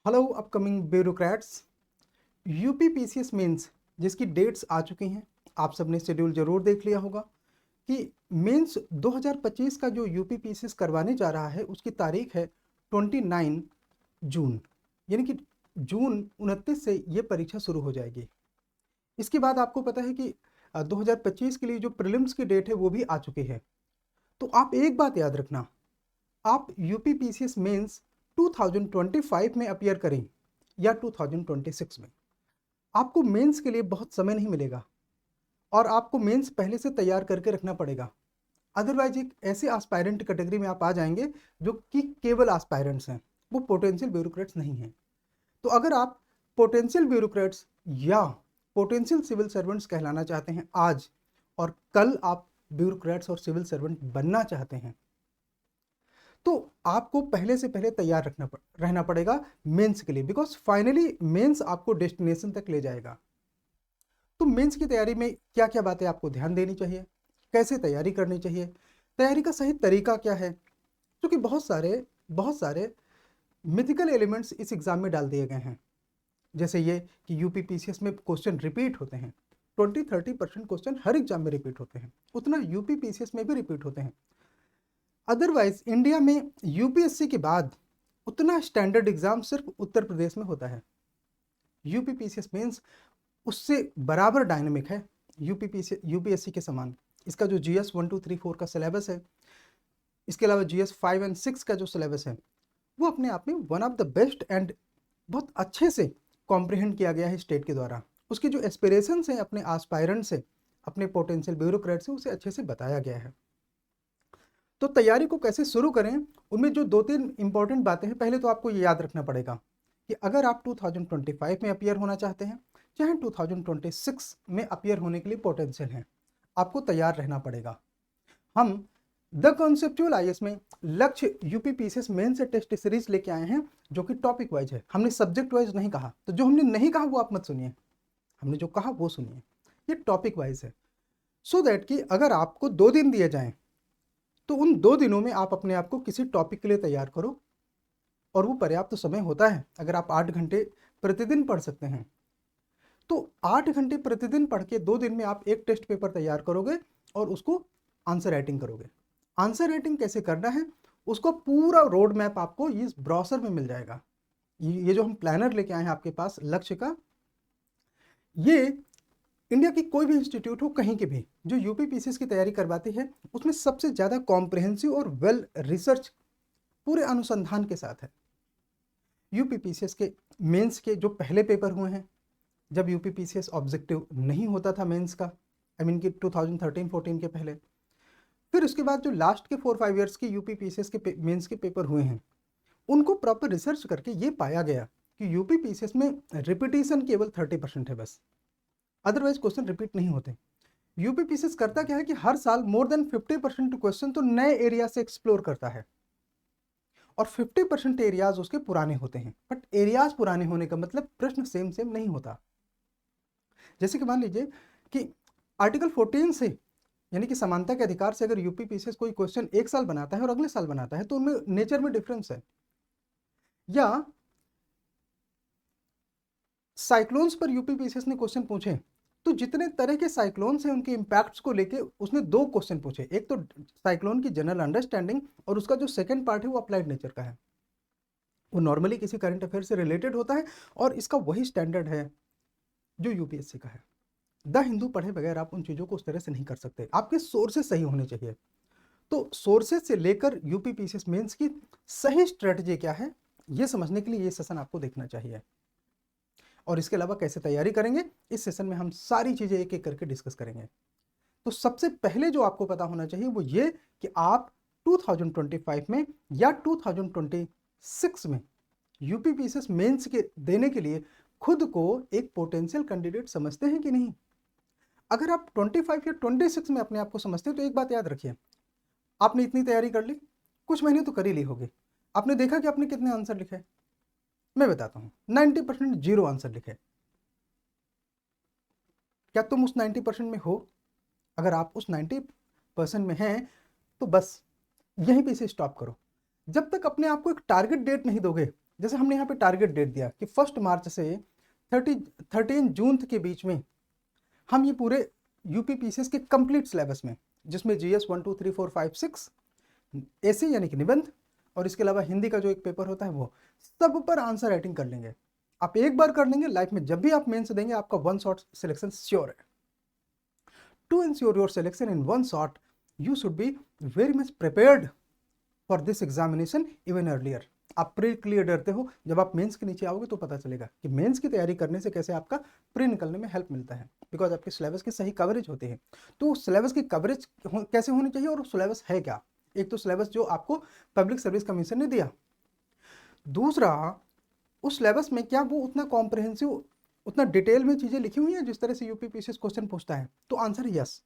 Hello upcoming bureaucrats. UP PCS mains जिसकी dates आ चुकी हैं, आप सबने शेड्यूल जरूर देख लिया होगा कि मेंस 2025 का जो यूपी पीसीएस करवाने जा रहा है उसकी तारीख है 29 जून, यानी कि जून 29 से ये परीक्षा शुरू हो जाएगी। इसके बाद आपको पता है कि 2025 के लिए जो प्रीलिम्स की डेट है वो भी आ चुकी है। तो आप एक बात याद रखना, आप यूपी पीसीएस मेंस 2025 में अपियर करें या 2026 में, आपको मेंस के लिए बहुत समय नहीं मिलेगा और आपको मेंस पहले से तैयार करके रखना पड़ेगा। अदरवाइज एक ऐसे एस्पायरेंट कैटेगरी में आप आ जाएंगे जो कि केवल एस्पायरेंट्स हैं, वो पोटेंशियल ब्यूरोक्रेट्स नहीं हैं। तो अगर आप पोटेंशियल ब्यूरोक्रेट्स या पोटेंशियल सिविल सर्वेंट्स कहलाना चाहते हैं आज, और कल आप ब्यूरोक्रेट्स और सिविल सर्वेंट बनना चाहते हैं, तो आपको पहले से पहले तैयार रहना पड़ेगा मेंस के लिए, बिकॉज फाइनली मेंस आपको डेस्टिनेशन तक ले जाएगा। तो मेंस की तैयारी में क्या क्या बातें आपको ध्यान देनी चाहिए, कैसे तैयारी करनी चाहिए, तैयारी का सही तरीका क्या है, क्योंकि बहुत सारे मिथिकल एलिमेंट्स इस एग्जाम में डाल दिए गए हैं। जैसे ये कि यूपी पीसीएस में क्वेश्चन रिपीट होते हैं, 20-30% क्वेश्चन हर एग्जाम में रिपीट होते हैं, उतना यूपी पीसीएस में भी रिपीट होते हैं। अदरवाइज इंडिया में यूपीएससी के बाद उतना स्टैंडर्ड एग्जाम सिर्फ उत्तर प्रदेश में होता है। यूपी पीसीएस मेंस उससे बराबर डायनेमिक है यूपीएससी के समान। इसका जो जीएस 1 2 3 4 का सिलेबस है, इसके अलावा जीएस 5 और 6 का जो सिलेबस है, वो अपने आप में one of the best and बहुत अच्छे से कॉम्प्रिहेंड किया गया है स्टेट के द्वारा। उसके जो एस्पिरेशंस हैं अपने आस्पायरेंट से, अपने पोटेंशियल ब्यूरोक्रेट से, उसे अच्छे से बताया गया है। तो तैयारी को कैसे शुरू करें, उनमें जो 2-3 इंपॉर्टेंट बातें हैं, पहले तो आपको ये याद रखना पड़ेगा कि अगर आप 2025 में अपियर होना चाहते हैं, चाहे 2026 में अपियर होने के लिए पोटेंशियल हैं, आपको तैयार रहना पड़ेगा। हम द कॉन्सेप्चुअल आईएएस में लक्ष्य यूपी पीसीएस मेन से टेस्ट सीरीज लेके आए हैं, जो कि टॉपिक वाइज है। हमने सब्जेक्ट वाइज नहीं कहा, तो जो हमने नहीं कहा वो आप मत सुनिए, हमने जो कहा वो सुनिए। ये टॉपिक वाइज है, सो दैट कि अगर आपको 2 दिन दिए जाएं तो उन 2 दिनों में आप अपने आप को किसी टॉपिक के लिए तैयार करो, और वो पर्याप्त तो समय होता है। अगर आप 8 घंटे प्रतिदिन पढ़ सकते हैं तो 8 घंटे प्रतिदिन पढ़ के 2 दिन में आप एक टेस्ट पेपर तैयार करोगे और उसको आंसर राइटिंग करोगे। आंसर राइटिंग कैसे करना है उसको पूरा रोड मैप आपको इस ब्राउज़र में मिल जाएगा। ये जो हम प्लानर लेके आए हैं आपके पास लक्ष्य का, ये इंडिया की कोई भी इंस्टीट्यूट हो कहीं के भी जो यूपी पीसीएस की तैयारी करवाती है, उसमें सबसे ज़्यादा कॉम्प्रिहेंसिव और वेल रिसर्च पूरे अनुसंधान के साथ है। यूपी पीसीएस के मेंस के जो पहले पेपर हुए हैं, जब यूपी पीसीएस ऑब्जेक्टिव नहीं होता था मेंस का, आई मीन कि 2013-14 के पहले, फिर उसके बाद जो लास्ट के 4-5 ईयर्स की यूपी पीसीएस के मेंस के पेपर हुए हैं, उनको प्रॉपर रिसर्च करके ये पाया गया कि यूपी पीसीएस में रिपीटिशन केवल 30% है बस, अदरवाइज क्वेश्चन रिपीट नहीं होते। यूपी पीसीएस करता क्या है कि हर साल मोर देन 50% क्वेश्चन तो नए एरिया से एक्सप्लोर करता है, और 50% एरियाज उसके पुराने होते हैं। बट एरियाज पुराने होने का मतलब प्रश्न सेम सेम नहीं होता। जैसे कि मान लीजिए कि आर्टिकल 14 से, यानी कि समानता के अधिकार से, अगर यूपी पीसीएस कोई क्वेश्चन एक साल बनाता है और अगले साल बनाता है तो उनमें नेचर में डिफरेंस है। या साइक्लोन्स पर यूपी पीसीएस ने क्वेश्चन पूछे, तो जितने तरह के साइक्लोन्स हैं उनके इम्पैक्ट्स को लेके उसने 2 क्वेश्चन पूछे। एक तो साइक्लोन की जनरल अंडरस्टैंडिंग, और उसका जो सेकंड पार्ट है वो अप्लाइड नेचर का है। वो नॉर्मली किसी करंट अफेयर से रिलेटेड होता है, और इसका वही स्टैंडर्ड है जो यूपीएससी का है। द हिंदू पढ़े बगैर आप उन चीज़ों को उस तरह से नहीं कर सकते, आपके सोर्सेज सही होने चाहिए। तो सोर्सेज से लेकर यूपी पीसीएस मेंस की सही स्ट्रेटजी क्या है, ये समझने के लिए ये सेशन आपको देखना चाहिए। और इसके अलावा कैसे तैयारी करेंगे, इस सेशन में हम सारी चीज़ें एक एक करके डिस्कस करेंगे। तो सबसे पहले जो आपको पता होना चाहिए वो ये कि आप 2025 में या 2026 में यूपी पीसीएस मेंस के देने के लिए खुद को एक पोटेंशियल कैंडिडेट समझते हैं कि नहीं। अगर आप 25 या 26 में अपने आप को समझते हैं तो एक बात याद रखिए, आपने इतनी तैयारी कर ली, कुछ महीने तो कर ही ली होगी, आपने देखा कि आपने कितने आंसर लिखे। मैं बताता हूं, 90% जीरो आंसर लिखे। क्या तुम उस 90% में हो? अगर आप उस 90% में हैं तो बस यहीं पे इसे स्टॉप करो। जब तक अपने आप को एक टारगेट डेट नहीं दोगे जैसे हमने यहाँ पे टारगेट डेट दिया कि 1 मार्च से 13 जून के बीच में हम ये पूरे यूपीपीसीएस के कंप्लीट सिलेबस में, जिसमें जीएस 1 2 3 4 5 6 ऐसे यानी कि निबंध और इसके अलावा हिंदी का जो एक पेपर होता है वो सब पर आंसर राइटिंग कर लेंगे। आप एक बार कर लेंगे, लाइफ में जब भी आप मेंस देंगे आपका 1 शॉट सिलेक्शन श्योर है। To ensure your selection in 1 shot you should be very much prepared for this examination even earlier. आप प्री क्लियर डरते हो, जब आप मेंस के नीचे आओगे तो पता चलेगा कि मेंस की तैयारी करने से कैसे आपका प्री निकलने में हेल्प मिलता है, बिकॉज आपके सिलेबस की सही कवरेज होती है। तो सिलेबस की कवरेज कैसे होनी चाहिए और सिलेबस है क्या? एक तो सिलेबस जो आपको पब्लिक सर्विस कमीशन ने दिया, दूसरा उस सिलेबस में क्या वो उतना कॉम्प्रिहेंसिव, उतना डिटेल में चीजें लिखी हुई हैं जिस तरह से यूपीपीसीएस क्वेश्चन पूछता है? तो answer yes.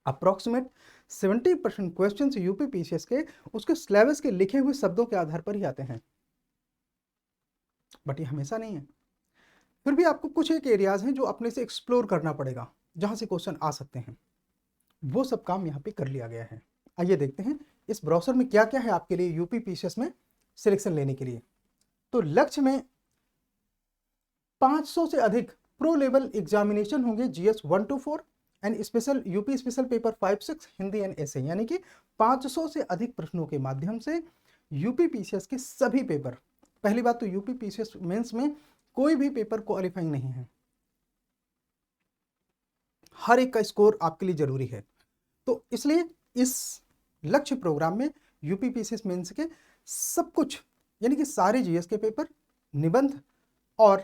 Approximate 70% question UPPCS के उसके सिलेबस के लिखे हुए शब्दों के आधार पर ही आते हैं, बट ये हमेशा नहीं है। फिर भी आपको कुछ एक एरियाज हैं जो अपने से एक्सप्लोर करना पड़ेगा, जहां से क्वेश्चन आ सकते हैं। वो सब काम यहाँ पे कर लिया गया है। आइए देखते हैं इस ब्राउज़र में क्या क्या है आपके लिए यूपीपीसीएस में सिलेक्शन लेने के लिए। तो लक्ष्य में 500 से अधिक प्रो लेवल एग्जामिनेशन होंगे GS 1 to 4 and special UP special paper 5 6 Hindi and ऐसे, यानी कि 500 से अधिक प्रश्नों के माध्यम से यूपीपीसीएस के सभी पेपर। पहली बात तो यूपीपीसीएस मेंस में कोई भी पेपर क्वालिफाइंग नहीं है, हर एक का स्कोर आपके लिए जरूरी है। तो इसलिए इस लक्ष्य प्रोग्राम में यूपीपीसीएस मेंस के सब कुछ, यानी कि सारे जीएस के पेपर, निबंध और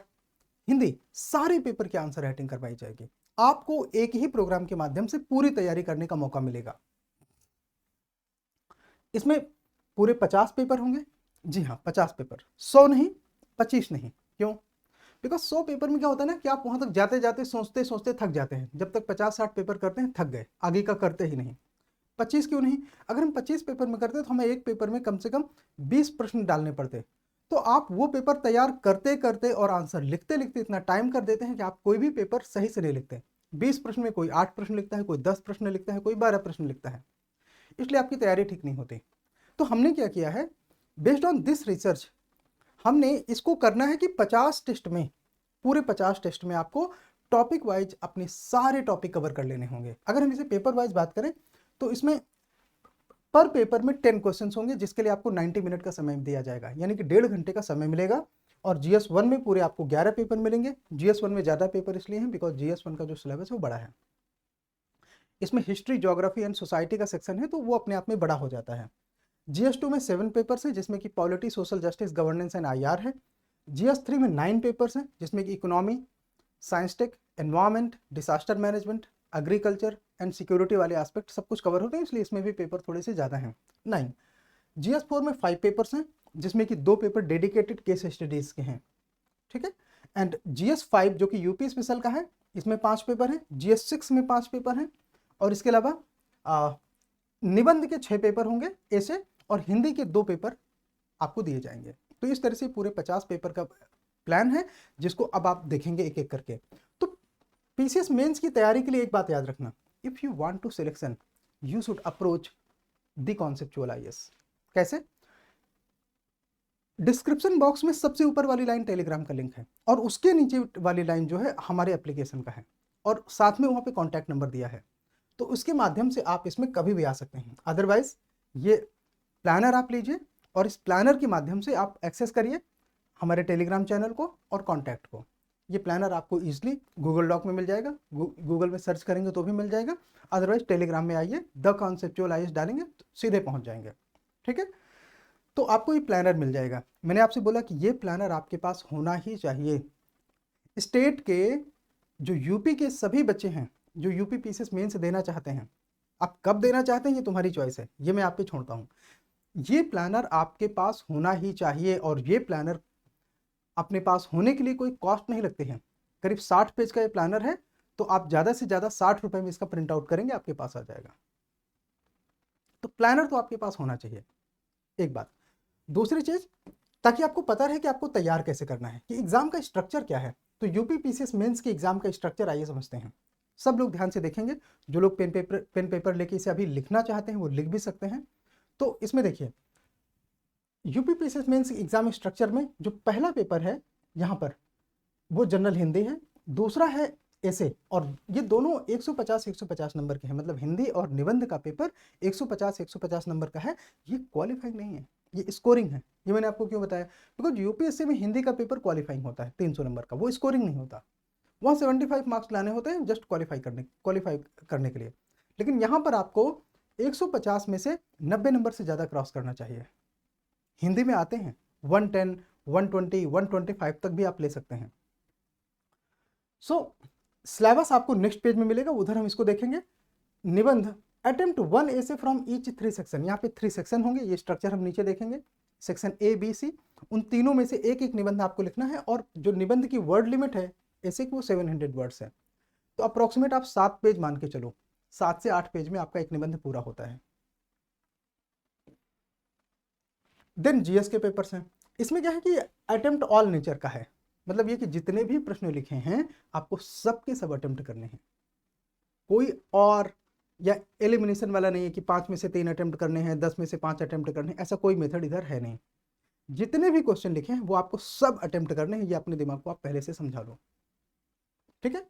हिंदी, सारे पेपर की आंसर राइटिंग करवाई जाएगी। आपको एक ही प्रोग्राम के माध्यम से पूरी तैयारी करने का मौका मिलेगा। इसमें पूरे 50 पेपर होंगे। जी हाँ, 50 पेपर, 100 नहीं, 25 नहीं। क्यों? बिकॉज 100 पेपर में क्या होता है ना कि आप वहां तक जाते जाते सोचते सोचते थक जाते हैं। जब तक 50-60 पेपर करते हैं थक गए, आगे का करते ही नहीं। 25 क्यों नहीं? अगर हम 25 पेपर में करते तो हमें एक पेपर में कम से कम 20 प्रश्न डालने पड़ते। तो आप वो पेपर तैयार करते करते और आंसर लिखते लिखते इतना टाइम कर देते हैं कि आप कोई भी पेपर सही से नहीं लिखते। 20 प्रश्न में कोई 8 प्रश्न लिखता है, कोई 10 प्रश्न लिखता है, कोई 12 प्रश्न लिखता है, इसलिए आपकी तैयारी ठीक नहीं होती। तो हमने क्या किया है, बेस्ड ऑन दिस रिसर्च हमने इसको करना है कि 50 टेस्ट में, पूरे 50 टेस्ट में आपको टॉपिक वाइज अपने सारे टॉपिक कवर कर लेने होंगे। अगर हम इसे पेपर वाइज बात करें तो इसमें पर पेपर में 10 क्वेश्चंस होंगे, जिसके लिए आपको 90 मिनट का समय दिया जाएगा, यानी कि 1.5 घंटे का समय मिलेगा। और जीएस 1 में पूरे आपको 11 पेपर मिलेंगे। जीएस 1 में ज़्यादा पेपर इसलिए हैं बिकॉज जीएस 1 का जो सिलेबस है वो बड़ा है। इसमें हिस्ट्री, ज्योग्राफी एंड सोसाइटी का सेक्शन है तो वो अपने आप में बड़ा हो जाता है। जीएस 2 में 7 पेपर्स हैं, जिसमें कि polity, social justice, governance and IR है। जीएस 3 में 9 पेपर्स हैं, जिसमें कि economy, science tech, environment, disaster management, agriculture and security वाले एस्पेक्ट सब कुछ कवर होते हैं, इसलिए इसमें भी पेपर थोड़े से ज़्यादा हैं। 9 जीएस 4 में 5 पेपर्स हैं, जिसमें कि 2 पेपर डेडिकेटेड केस स्टडीज़ के हैं, ठीक है। एंड जीएस 5 जो कि यूपी स्पेशल का है, इसमें 5 पेपर हैं। जीएस 6 में 5 पेपर हैं और इसके अलावा निबंध के 6 पेपर होंगे ऐसे, और हिंदी के 2 पेपर आपको दिए जाएंगे। तो इस तरह से पूरे 50 पेपर का प्लान है, जिसको अब आप देखेंगे एक एक करके। तो पीसीएस मेंस की तैयारी के लिए एक बात याद रखना, if you want to selection you should approach the conceptual IAS. कैसे? डिस्क्रिप्शन बॉक्स में सबसे ऊपर वाली लाइन टेलीग्राम का लिंक है और उसके नीचे वाली लाइन जो है हमारे एप्लीकेशन का है, और साथ में वहाँ पे कॉन्टैक्ट नंबर दिया है। तो उसके माध्यम से आप इसमें कभी भी आ सकते हैं। अदरवाइज ये प्लानर आप लीजिए और इस प्लानर के माध्यम से आप एक्सेस करिए हमारे टेलीग्राम चैनल को और कॉन्टैक्ट को। ये प्लानर आपको ईजिली गूगल डॉक में मिल जाएगा, गूगल में सर्च करेंगे तो भी मिल जाएगा। अदरवाइज टेलीग्राम में आइए, द कॉन्सेप्चुअल आईएएस डालेंगे तो सीधे पहुंच जाएंगे, ठीक है। तो आपको ये प्लानर मिल जाएगा। मैंने आपसे बोला कि ये प्लानर आपके पास होना ही चाहिए। स्टेट के जो यूपी के सभी बच्चे हैं जो यूपी पीसीएस मेंस देना चाहते हैं, आप कब देना चाहते हैं ये तुम्हारी चॉइस है, ये मैं आप पे छोड़ता हूँ। ये प्लानर आपके पास होना ही चाहिए, और ये प्लानर अपने पास होने के लिए कोई कॉस्ट नहीं लगती है। करीब 60 पेज का ये प्लानर है, तो आप ज़्यादा से ज़्यादा 60 रुपये में इसका प्रिंट आउट करेंगे, आपके पास आ जाएगा। तो प्लानर तो आपके पास होना चाहिए, एक बात। दूसरी चीज़, ताकि आपको पता रहे कि आपको तैयार कैसे करना है, कि एग्जाम का स्ट्रक्चर क्या है। तो यूपी पीसीएस मेंस के एग्जाम का स्ट्रक्चर आइए समझते हैं। सब लोग ध्यान से देखेंगे, जो लोग पेन पेपर लेके इसे अभी लिखना चाहते हैं वो लिख भी सकते हैं। तो इसमें देखिए, यूपीपीसीएस मेंस एग्जाम स्ट्रक्चर में जो पहला पेपर है यहाँ पर वो जनरल हिंदी है, दूसरा है ऐसे, और ये दोनों 150 नंबर के हैं, मतलब हिंदी और निबंध का पेपर 150 नंबर का है। ये क्वालिफाइंग नहीं है, ये स्कोरिंग है। ये मैंने आपको क्यों बताया, बिकॉज यूपीएससी में हिंदी का पेपर क्वालिफाइंग होता है 300 नंबर का, वो स्कोरिंग नहीं होता। वहाँ 75 मार्क्स लाने होते हैं जस्ट क्वालिफाई करने के लिए। लेकिन यहाँ पर आपको 150 में से 90 नंबर से ज़्यादा क्रॉस करना चाहिए। हिंदी में आते हैं 110, 120, 125 तक भी आप ले सकते हैं। सो सिलेबस आपको नेक्स्ट पेज में मिलेगा, उधर हम इसको देखेंगे। निबंध अटेम्प्ट 1 ऐसे फ्रॉम ईच 3 सेक्शन, यहाँ पे 3 सेक्शन होंगे, ये स्ट्रक्चर हम नीचे देखेंगे। सेक्शन ए बी सी, उन तीनों में से एक एक निबंध आपको लिखना है, और जो निबंध की वर्ड लिमिट है ऐसे कि वो 700 वर्ड्स है। तो अप्रोक्सीमेट आप 7 पेज मान के चलो, 7 से 8 पेज में आपका एक निबंध पूरा होता है। देन जीएस के पेपर्स हैं, इसमें क्या है कि अटेम्प्ट ऑल नेचर का है, मतलब ये कि जितने भी प्रश्न लिखे हैं आपको सबके सब अटेम्प्ट करने हैं, कोई और या एलिमिनेशन वाला नहीं है कि 5 में से 3 अटेम्प्ट करने हैं, 10 में से 5 अटेम्प्ट करने हैं, ऐसा कोई मेथड इधर है नहीं। जितने भी क्वेश्चन लिखे हैं वो आपको सब अटेम्प्ट करने हैं, ये अपने दिमाग को आप पहले से समझा लो, ठीक है।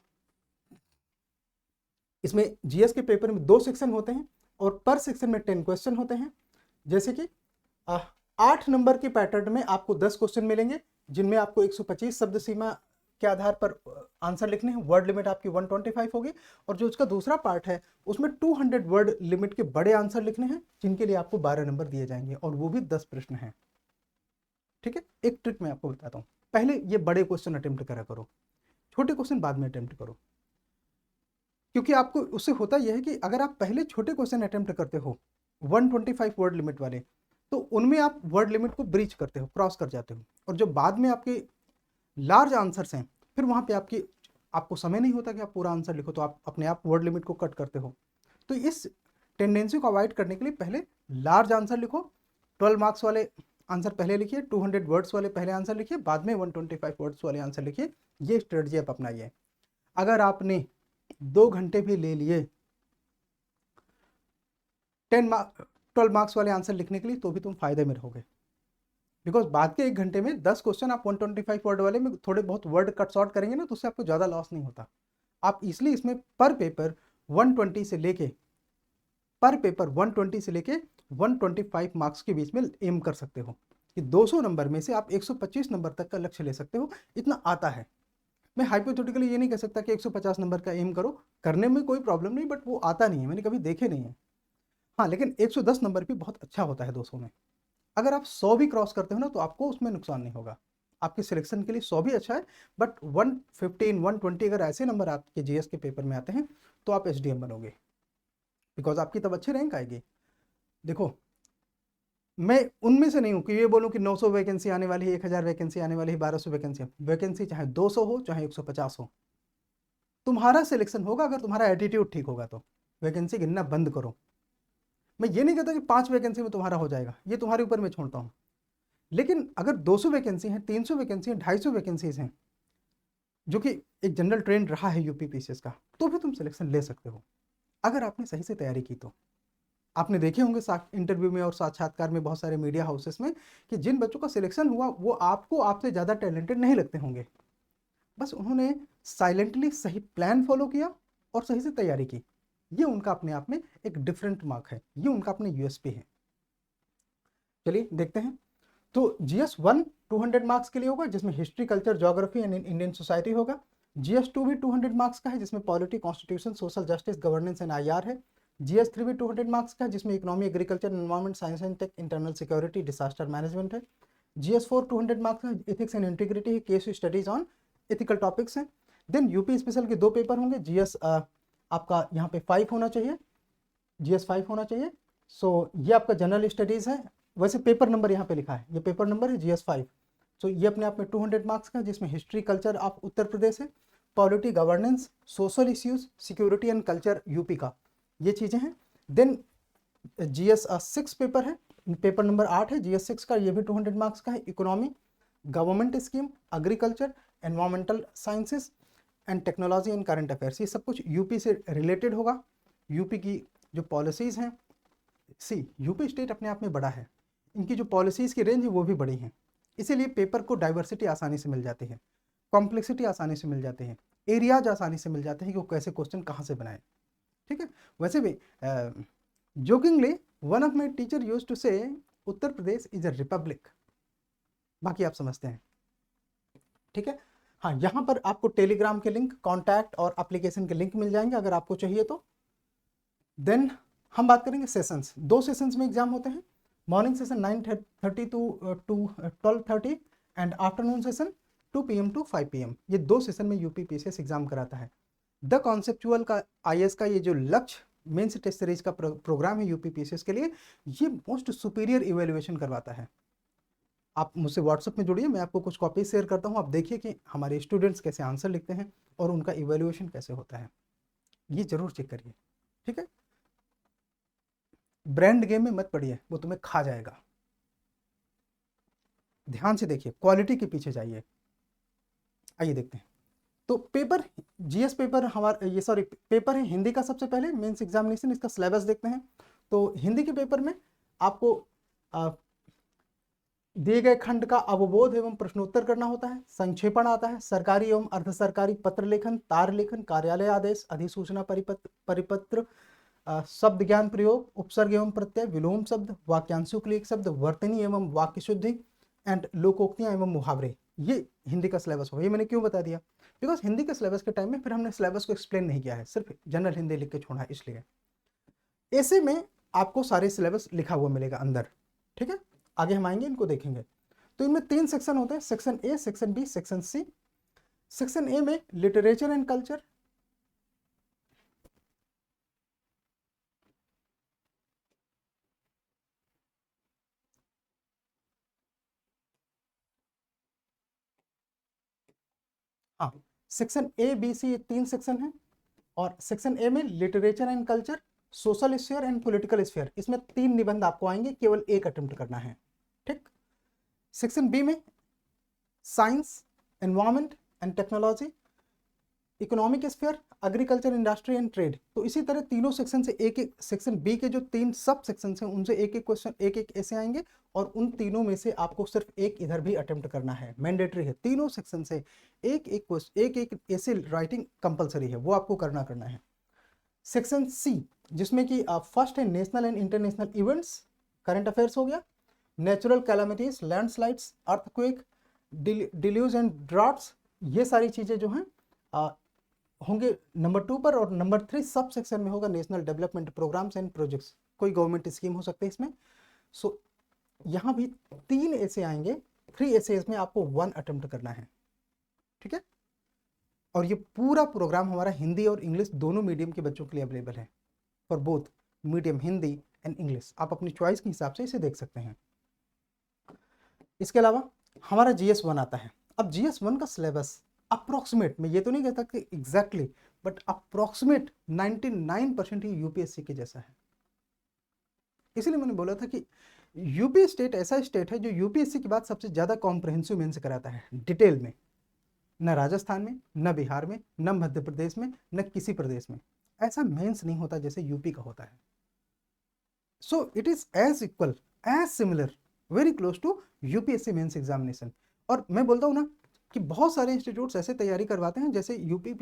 इसमें जीएस के पेपर में 2 सेक्शन होते हैं और पर सेक्शन में 10 क्वेश्चन होते हैं। जैसे कि 8 नंबर के पैटर्न में आपको 10 क्वेश्चन मिलेंगे, जिनमें आपको 125 शब्द सीमा के आधार पर आंसर लिखने हैं। वर्ड लिमिट आपकी 125 होगी, और जो उसका दूसरा पार्ट है उसमें 200 वर्ड लिमिट के बड़े आंसर लिखने हैं, जिनके लिए आपको 12 नंबर दिए जाएंगे, और वो भी 10 प्रश्न हैं, ठीक है। एक ट्रिक मैं आपको बताता हूँ, पहले ये बड़े क्वेश्चन अटेम्प्ट करा करो, छोटे क्वेश्चन बाद में अटेम्प्ट करो, क्योंकि आपको उससे होता यह है कि अगर आप पहले छोटे क्वेश्चन अटेम्प्ट करते हो 125 वर्ड लिमिट वाले, तो उनमें आप वर्ड लिमिट को ब्रीच करते हो, क्रॉस कर जाते हो, और जो बाद में आपके लार्ज आंसर्स हैं फिर वहाँ पे आपको समय नहीं होता कि आप पूरा आंसर लिखो, तो आप अपने आप वर्ड लिमिट को कट करते हो। तो इस टेंडेंसी को अवॉइड करने के लिए पहले लार्ज आंसर लिखो, 12 मार्क्स वाले आंसर पहले लिखिए, 200 वर्ड्स वाले पहले आंसर लिखिए, बाद में 125 वर्ड्स वाले आंसर लिखिए। ये स्ट्रेटजी आप अपनाइए। अगर आपने 2 घंटे भी ले लिए 12 मार्क्स वाले आंसर लिखने के लिए, तो भी तुम फायदे में रहोगे, बिकॉज बाद के 1 घंटे में 10 क्वेश्चन आप 125 वर्ड वाले में थोड़े बहुत वर्ड कट शॉर्ट करेंगे ना, तो उससे आपको ज़्यादा लॉस नहीं होता। आप इसलिए इसमें पर पेपर 120 से लेके 125 मार्क्स के बीच में एम कर सकते हो, कि 200 नंबर में से आप 125 नंबर तक का लक्ष्य ले सकते हो, इतना आता है। मैं हाइपोथेटिकली ये नहीं कह सकता कि 150 नंबर का एम करो, करने में कोई प्रॉब्लम नहीं, बट वो आता नहीं है, मैंने कभी देखे नहीं है। हाँ, लेकिन 110 नंबर भी बहुत अच्छा होता है 200 में। अगर आप 100 भी क्रॉस करते हो ना, तो आपको उसमें नुकसान नहीं होगा, आपके सिलेक्शन के लिए 100 भी अच्छा है, बट 115, 120 अगर ऐसे नंबर आपके जीएस के पेपर में आते हैं तो आप एसडीएम बनोगे, बिकॉज आपकी तब अच्छी रैंक आएगी। देखो, मैं उनमें से नहीं हूँ कि ये बोलूँ कि 900 वैकेंसी आने वाली है, 1000 वैकेंसी आने वाली है, 1200 वैकेंसी चाहे 200 हो चाहे 150 हो, तुम्हारा सिलेक्शन होगा अगर तुम्हारा एटीट्यूड ठीक होगा। तो वैकेंसी गिनना बंद करो। मैं ये नहीं कहता कि 5 वैकेंसी में तुम्हारा हो जाएगा, ये तुम्हारे ऊपर मैं छोड़ता हूँ, लेकिन अगर 200 वैकेंसी हैं, 300 वैकेंसी हैं, 250 वैकेंसीज हैं, जो कि एक जनरल ट्रेंड रहा है यूपीपीसीएस का, तो भी तुम सिलेक्शन ले सकते हो अगर आपने सही से तैयारी की। तो आपने देखे होंगे इंटरव्यू में और साक्षात्कार में बहुत सारे मीडिया हाउसेस में कि जिन बच्चों का सिलेक्शन हुआ वो आपको आपसे ज़्यादा टैलेंटेड नहीं लगते होंगे, बस उन्होंने साइलेंटली सही प्लान फॉलो किया और सही से तैयारी की। ये उनका अपने आप में एक डिफरेंट मार्क है, ये उनका अपने यूएसपी है। चलिए देखते हैं। तो जीएस 1 200 मार्क्स के लिए होगा, जिसमें history, culture, geography and Indian society होगा। जीएस 2 भी 200 मार्क्स का है, जिसमें polity, constitution, social justice, governance and IR है। जीएस 3 भी 200 मार्क्स का है, जिसमें economy, agriculture, environment, science and tech, internal security, disaster management है। जीएस 4 200 मार्क्स का एथिक्स एंड इंटीग्रिटी है, case studies on ethical topics हैं। देन यूपी स्पेशल के 2 पेपर होंगे। जीएस आपका यहाँ पे 5 होना चाहिए, जीएस 5 होना चाहिए। सो ये आपका जनरल स्टडीज़ है, वैसे पेपर नंबर यहाँ पे लिखा है, ये पेपर नंबर है जीएस 5। सो ये अपने आप में 200 मार्क्स का, जिसमें history, culture of Uttar Pradesh है, polity, governance, social issues, security and culture UP का, ये चीज़ें हैं। देन जीएस 6 पेपर है, पेपर नंबर 8 है जीएस 6 का, ये भी 200 मार्क्स का है। Economy, government scheme, agriculture, environmental sciences and technology and current affairs, ये सब कुछ यूपी से रिलेटेड होगा। यूपी की जो पॉलिसीज़ हैं, यूपी स्टेट अपने आप में बड़ा है, इनकी जो पॉलिसीज़ की रेंज है वो भी बड़ी हैं, इसीलिए पेपर को डाइवर्सिटी आसानी से मिल जाती है, कॉम्प्लेक्सिटी आसानी से मिल जाते हैं, एरियाज आसानी से मिल जाते हैं कि वो कैसे क्वेश्चन कहाँ से बनाए। ठीक है, वैसे भी jokingly one of my teacher use to say Uttar Pradesh is a republic, बाकी आप समझते हैं। ठीक है, हाँ, यहाँ पर आपको टेलीग्राम के लिंक, कॉन्टैक्ट और एप्लीकेशन के लिंक मिल जाएंगे अगर आपको चाहिए तो। देन हम बात करेंगे सेशंस। 2 सेशंस में एग्जाम होते हैं, morning session 9:30 to 12:30 and afternoon session 2 PM to 5 PM। ये 2 सेशन में यूपी पीसीएस एग्जाम कराता है। द कॉन्सेप्चुअल का आईएएस का ये जो लक्ष्य मेंस टेस्ट सीरीज का प्रोग्राम है यूपी पीसीएस के लिए, ये मोस्ट सुपीरियर इवेल्युएशन करवाता है। आप मुझसे व्हाट्सएप में जुड़िए, मैं आपको कुछ कॉपी शेयर करता हूँ, आप देखिए कि हमारे स्टूडेंट्स कैसे आंसर लिखते हैं और उनका इवेल्युएशन कैसे होता है, ये जरूर चेक करिए। ठीक है, ब्रांड गेम में मत पड़िए, वो तुम्हें खा जाएगा। ध्यान से देखिए, क्वालिटी के पीछे जाइए। आइए देखते हैं। तो पेपर, जीएस पेपर हमारा, ये सॉरी पेपर है हिंदी का। सबसे पहले मेंस एग्जामिनेशन, इसका सिलेबस देखते हैं। तो हिंदी के पेपर में आपको दिए गए खंड का अवबोध एवं प्रश्नोत्तर करना होता है, संक्षेपण आता है, सरकारी एवं अर्ध सरकारी पत्र लेखन, तार लेखन, कार्यालय आदेश, अधिसूचना परिपत्र, शब्द ज्ञान प्रयोग, उपसर्ग एवं प्रत्यय, विलोम शब्द, वाक्यांशों के लिए शब्द, वर्तनी एवं वाक्य शुद्धि एंड लोकोक्तियां एवं मुहावरे। ये हिंदी का सिलेबस होगा। ये मैंने क्यों बता दिया, बिकॉज हिंदी के सिलेबस के टाइम में फिर हमने सिलेबस को एक्सप्लेन नहीं किया है, सिर्फ जनरल हिंदी लिख के छोड़ा है, इसलिए। ऐसे में आपको सारे सिलेबस लिखा हुआ मिलेगा अंदर। ठीक है, आगे हम आएंगे, इनको देखेंगे। तो इनमें 3 सेक्शन होते हैं, section A, section B, section C. Section A में लिटरेचर एंड कल्चर, हाँ, सेक्शन ए बी सी, ये 3 सेक्शन है। और सेक्शन ए में literature and culture, social sphere and political sphere, इसमें 3 निबंध आपको आएंगे, केवल एक अटेम्प्ट करना है। ठीक। सेक्शन बी में science, environment and technology, economic sphere, agriculture, industry and trade. तो इसी तरह तीनों सेक्शन से एक एक, सेक्शन बी के जो 3 सब सेक्शन हैं उनसे एक एक क्वेश्चन, एक एक ऐसे आएंगे, और उन तीनों में से आपको सिर्फ एक इधर भी अटेम्प्ट करना है, मैंडेटरी है। तीनों सेक्शन से एक एक क्वेश्चन, एक एक ऐसे राइटिंग कंपलसरी है, वो आपको करना है। सेक्शन सी, जिसमें कि फर्स्ट है national and international events, current affairs हो गया, natural calamities, landslides, earthquake, deluge and drafts, ये सारी चीजें जो हैं होंगे नंबर 2 पर। और नंबर 3 सब सेक्शन में होगा national development programmes and projects, कोई गवर्नमेंट स्कीम हो सकते हैं इसमें। सो यहाँ भी 3 ऐसे आएंगे, 3 ऐसे में आपको 1 अटेम्प्ट करना है। ठीक है, और ये पूरा प्रोग्राम हमारा हिंदी और इंग्लिश दोनों मीडियम के बच्चों के लिए अवेलेबल है, for both medium Hindi and English. आप अपनी चॉइस के हिसाब से इसे देख सकते हैं। इसके अलावा हमारा GS1 आता है। अब GS1 का सिलेबस अप्रोक्सीमेट, मैं ये तो नहीं कहता कि exactly, but approximate 99% he UPSC के जैसा है। इसलिए मैंने बोला था कि यूपी स्टेट ऐसा स्टेट है जो यूपीएससी के बाद सबसे ज्यादा कॉम्प्रहेंसिव मेंस कराता है, डिटेल में। न राजस्थान में, न बिहार में, न मध्य प्रदेश में, न किसी प्रदेश में ऐसा मेंस नहीं होता जैसे यूपी का होता है। So it is as equal, as similar, very close to UPSC mains examination. और मैं बोलता हूँ ना कि बहुत सारे इंस्टीट्यूट्स ऐसे तैयारी करवाते हैं जैसे यूपी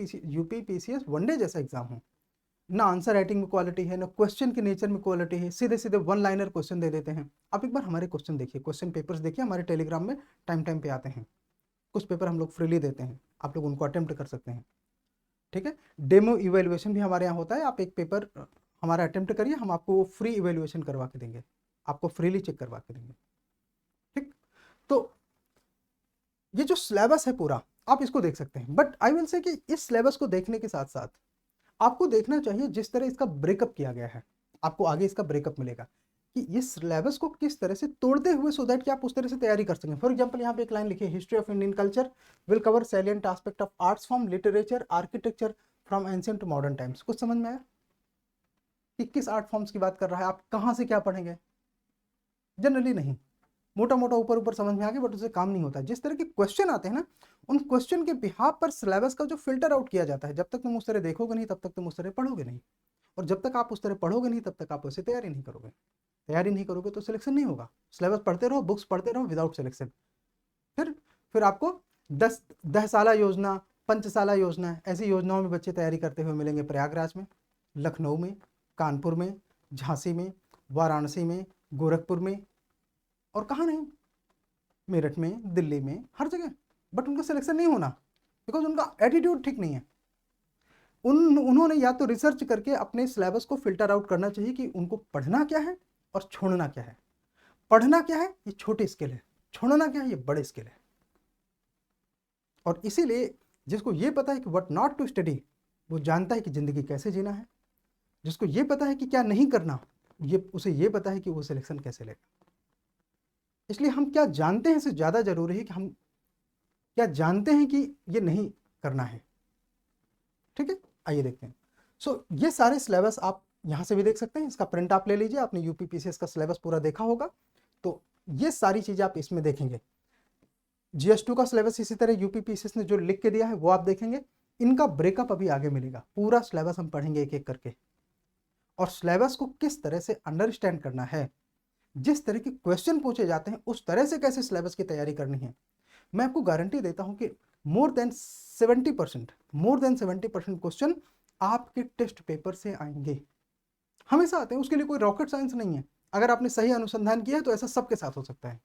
पीसीएस वनडे जैसा एग्जाम हो। ना आंसर राइटिंग में क्वालिटी है, ना क्वेश्चन के नेचर में क्वालिटी है, सीधे सीधे 1 लाइनर क्वेश्चन दे देते हैं। आप एक बार हमारे क्वेश्चन देखिए, क्वेश्चन पेपर्स देखिए, हमारे टेलीग्राम में टाइम पे आते हैं। कुछ पेपर हम लोग फ्रीली देते हैं, आप लोग उनको अटेम्प्ट कर सकते हैं। ठीक है, डेमो इवेल्युएशन भी हमारे यहाँ होता है। आप एक पेपर हमारा अटेम्प्ट करिए, हम आपको वो फ्री इवेल्युएशन करवा के देंगे, आपको फ्रीली चेक करवा के देंगे। ठीक, तो ये जो सिलेबस है पूरा, आप इसको देख सकते हैं। बट आई विल से कि इस सिलेबस को देखने के साथ साथ आपको देखना चाहिए जिस तरह इसका ब्रेकअप किया गया है, आपको आगे इसका ब्रेकअप मिलेगा कि ये सिलेबस को किस तरह से तोड़ते हुए, सो दैट कि आप उस तरह से तैयारी कर सकें। फॉर एग्जांपल यहाँ पे एक लाइन लिखी है, history of Indian culture will cover salient aspect of arts form, literature, architecture from ancient to modern times. कुछ समझ में आया कि किस आर्ट फॉर्म्स की बात कर रहा है, आप कहाँ से क्या पढ़ेंगे? जनरली नहीं, मोटा मोटा ऊपर ऊपर समझ में आ गया, बट उससे काम नहीं होता। जिस तरह के क्वेश्चन आते हैं ना, उन क्वेश्चन के बिहाफ पर सिलेबस का जो फिल्टर आउट किया जाता है, जब तक तुम उस तरह देखोगे नहीं तब तक तुम उस तरह पढ़ोगे नहीं, और जब तक आप उस तरह पढ़ोगे नहीं तब तक आप उसे तैयारी नहीं करोगे। तैयारी नहीं करोगे तो सिलेक्शन नहीं होगा। सिलेबस पढ़ते रहो, बुक्स पढ़ते रहो विदाउट सिलेक्शन। फिर आपको 10 साला योजना, 5 साला योजना, ऐसी योजनाओं में बच्चे तैयारी करते हुए मिलेंगे प्रयागराज में, लखनऊ में, कानपुर में, झांसी में, वाराणसी में, गोरखपुर में, और कहाँ नहीं, मेरठ में, दिल्ली में, हर जगह। बट उनका सिलेक्शन नहीं होना बिकॉज उनका एटीट्यूड ठीक नहीं है। उन्होंने या तो रिसर्च करके अपने सिलेबस को फिल्टर आउट करना चाहिए कि उनको पढ़ना क्या है और छोड़ना क्या है। पढ़ना क्या है ये छोटे स्किल है, छोड़ना क्या है ये बड़े स्किल है। और इसीलिए जिसको ये पता है कि व्हाट नॉट टू स्टडी, वो जानता है कि ज़िंदगी कैसे जीना है। जिसको ये पता है कि क्या नहीं करना, उसे ये पता है कि वो सिलेक्शन कैसे लेगा। इसलिए हम क्या जानते हैं इससे ज़्यादा जरूरी है कि हम क्या जानते हैं कि ये नहीं करना है। ठीक है, आइए देखते हैं। ये सारे सिलेबस आप यहाँ से भी देख सकते हैं, इसका प्रिंट आप ले लीजिए। आपने यूपी पीसीएस का सिलेबस पूरा देखा होगा, तो ये सारी चीज़ें आप इसमें देखेंगे। GS2 का सिलेबस इसी तरह यूपी पीसीएस ने जो लिख के दिया है वो आप देखेंगे। इनका ब्रेकअप अभी आगे मिलेगा, पूरा सिलेबस हम पढ़ेंगे एक एक करके, और सिलेबस को किस तरह से अंडरस्टैंड करना है, जिस तरह के क्वेश्चन पूछे जाते हैं उस तरह से कैसे सिलेबस की तैयारी करनी है। मैं आपको गारंटी देता हूं कि मोर देन 70% क्वेश्चन आपके टेस्ट पेपर से आएंगे, हमेशा आते हैं। उसके लिए कोई रॉकेट साइंस नहीं है। अगर आपने सही अनुसंधान किया है तो ऐसा सबके साथ हो सकता है,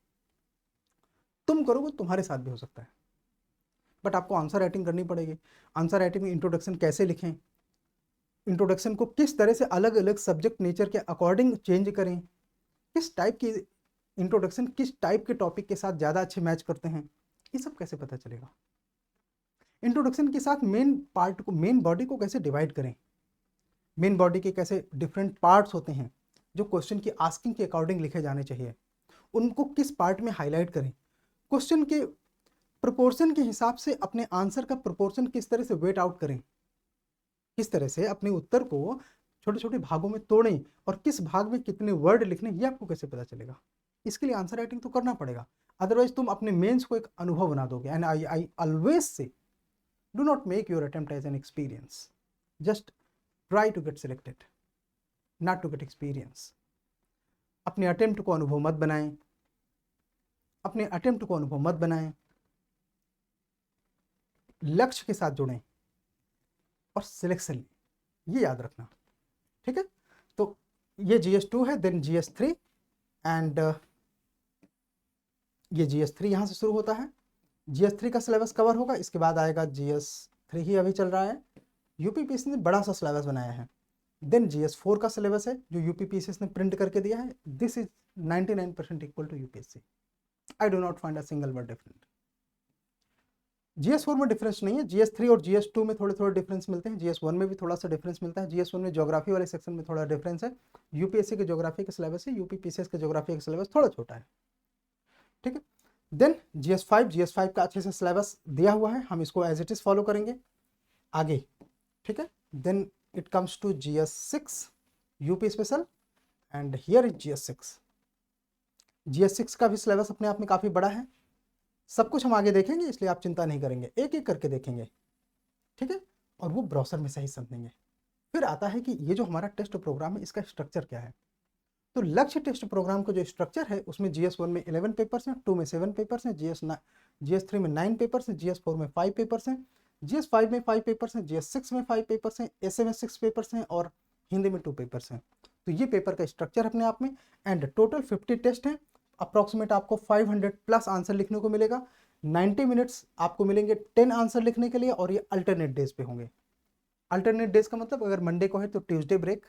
तुम करोगे तुम्हारे साथ भी हो सकता है। बट आपको आंसर राइटिंग करनी पड़ेगी। आंसर राइटिंग में इंट्रोडक्शन कैसे लिखें, इंट्रोडक्शन को किस तरह से अलग अलग सब्जेक्ट नेचर के अकॉर्डिंग चेंज करें, किस टाइप की इंट्रोडक्शन किस टाइप के टॉपिक के साथ ज़्यादा अच्छे मैच करते हैं, ये सब कैसे पता चलेगा। इंट्रोडक्शन के साथ मेन पार्ट को, मेन बॉडी को कैसे डिवाइड करें, मेन बॉडी के कैसे डिफरेंट पार्ट्स होते हैं जो क्वेश्चन की आस्किंग के अकॉर्डिंग लिखे जाने चाहिए, उनको किस पार्ट में हाईलाइट करें, क्वेश्चन के प्रोपोर्शन के हिसाब से अपने आंसर का प्रोपोर्शन किस तरह से वेट आउट करें, किस तरह से अपने उत्तर को छोटे छोटे भागों में तोड़ें और किस भाग में कितने वर्ड लिखने, ये आपको कैसे पता चलेगा। इसके लिए आंसर राइटिंग तो करना पड़ेगा, अदरवाइज तुम अपने मेंस को एक अनुभव बना दोगे। And I always say do not make your attempt as an experience, just try to get selected, not to get experience. अपने अटेम्प्ट को अनुभव मत बनाएं, अपने अटेम्प्ट को अनुभव मत बनाएं, लक्ष्य के साथ जुड़ें और सिलेक्शन, ये याद रखना। ठीक है, तो ये GS2 है, देन GS3, एंड ये GS3 यहाँ से शुरू होता है। GS3 का सिलेबस कवर होगा, इसके बाद आएगा GS3 ही अभी चल रहा है। यूपीपीएससी ने बड़ा सा सिलेबस बनाया है। देन GS4 का सिलेबस है जो यूपीपीएससी ने प्रिंट करके दिया है। This is 99% equal to UPSC. I do not find a single word different. GS4 में डिफरेंस नहीं है, GS3 और GS2 में थोड़े थोड़े डिफरेंस मिलते हैं, GS1 में भी थोड़ा सा डिफरेंस मिलता है। GS1 में ज्योग्राफी वाले सेक्शन में थोड़ा डिफरेंस है। यूपीएससी के ज्योग्राफी का सिलेबस है, यूपीपीसीएस के ज्योग्राफी का सिलेबस थोड़ा छोटा है। ठीक है, देन GS5 का अच्छे से सिलेबस दिया हुआ है, हम इसको एज इट इज फॉलो करेंगे आगे। ठीक है, then it comes to GS6 UP special, and here is GS6। GS6 का भी सिलेबस अपने आप में काफ़ी बड़ा है। सब कुछ हम आगे देखेंगे, इसलिए आप चिंता नहीं करेंगे, एक एक करके देखेंगे। ठीक है, और वो ब्राउजर में सही समझेंगे। फिर आता है कि ये जो हमारा टेस्ट प्रोग्राम है इसका स्ट्रक्चर क्या है। तो लक्ष्य टेस्ट प्रोग्राम का जो स्ट्रक्चर है उसमें GS1 में 11 पेपर्स हैं, 2 में 7 पेपर्स हैं, GS3 में 9 पेपर्स हैं, GS4 में 5 पेपर्स हैं, GS5 में 5 पेपर्स हैं, GS6 में 5 पेपर्स हैं, ऐसे में 6 पेपर्स हैं, और हिंदी में 2 पेपर्स हैं। तो ये पेपर का स्ट्रक्चर अपने आप में, एंड टोटल 50 टेस्ट हैं। अप्रॉक्सीमेट आपको 500 प्लस आंसर लिखने को मिलेगा। 90 मिनट्स आपको मिलेंगे 10 आंसर लिखने के लिए, और ये अल्टरनेट डेज पे होंगे। अल्टरनेट डेज का मतलब अगर मंडे को है तो ट्यूसडे ब्रेक,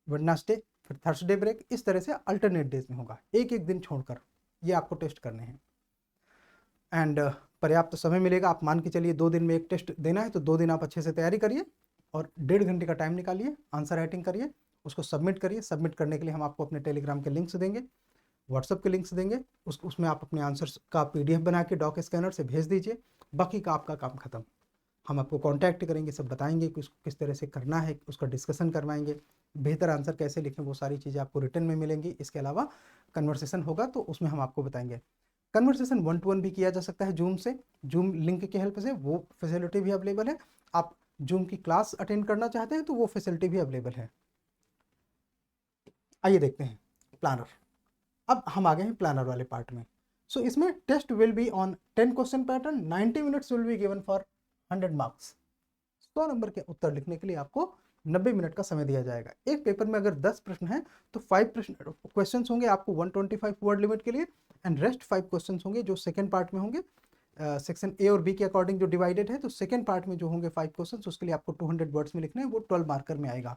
वेडनेसडे, फिर थर्सडे ब्रेक, इस तरह से अल्टरनेट डेज में होगा, एक एक दिन छोड़कर ये आपको टेस्ट करने हैं। एंड पर्याप्त समय मिलेगा, आप मान के चलिए 2 दिन में एक टेस्ट देना है तो 2 दिन आप अच्छे से तैयारी करिए और 1.5 घंटे का टाइम निकालिए, आंसर राइटिंग करिए, उसको सबमिट करिए। सबमिट करने के लिए हम आपको अपने टेलीग्राम के लिंक्स देंगे, व्हाट्सअप के लिंक्स देंगे, उसमें आप अपने आंसर्स का PDF बना के डॉक स्कैनर से भेज दीजिए। बाकी का आपका काम खत्म। हम आपको कांटेक्ट करेंगे, सब बताएंगे कि उसको किस तरह से करना है, उसका डिस्कशन करवाएंगे, बेहतर आंसर कैसे लिखें, वो सारी चीज़ें आपको रिटर्न में मिलेंगी। इसके अलावा कन्वर्सेशन होगा तो उसमें हम आपको बताएंगे। कन्वर्सेशन 1 to 1 भी किया जा सकता है जूम से, जूम लिंक की हेल्प से, वो फैसिलिटी भी अवेलेबल है। आप जूम की क्लास अटेंड करना चाहते हैं तो वो फैसिलिटी भी अवेलेबल है। आइए देखते हैं प्लानर। अब हम आ गए हैं प्लानर वाले पार्ट में। सो इसमें test will be on 10 question pattern, 90 minutes will be given for 100 marks. 100 number के उत्तर लिखने के लिए आपको 90 मिनट का समय दिया जाएगा। एक पेपर में अगर 10 प्रश्न हैं तो 5 क्वेश्चन होंगे आपको 125 वर्ड लिमिट के लिए, एंड रेस्ट 5 क्वेश्चन होंगे जो सेकेंड पार्ट में होंगे, सेक्शन ए और बी के अकॉर्डिंग जो डिवाइडेड है। तो सेकेंड पार्ट में जो होंगे 5 क्वेश्चन, उसके लिए आपको 200 वर्ड्स में लिखना है, वो 12 मार्कर में आएगा।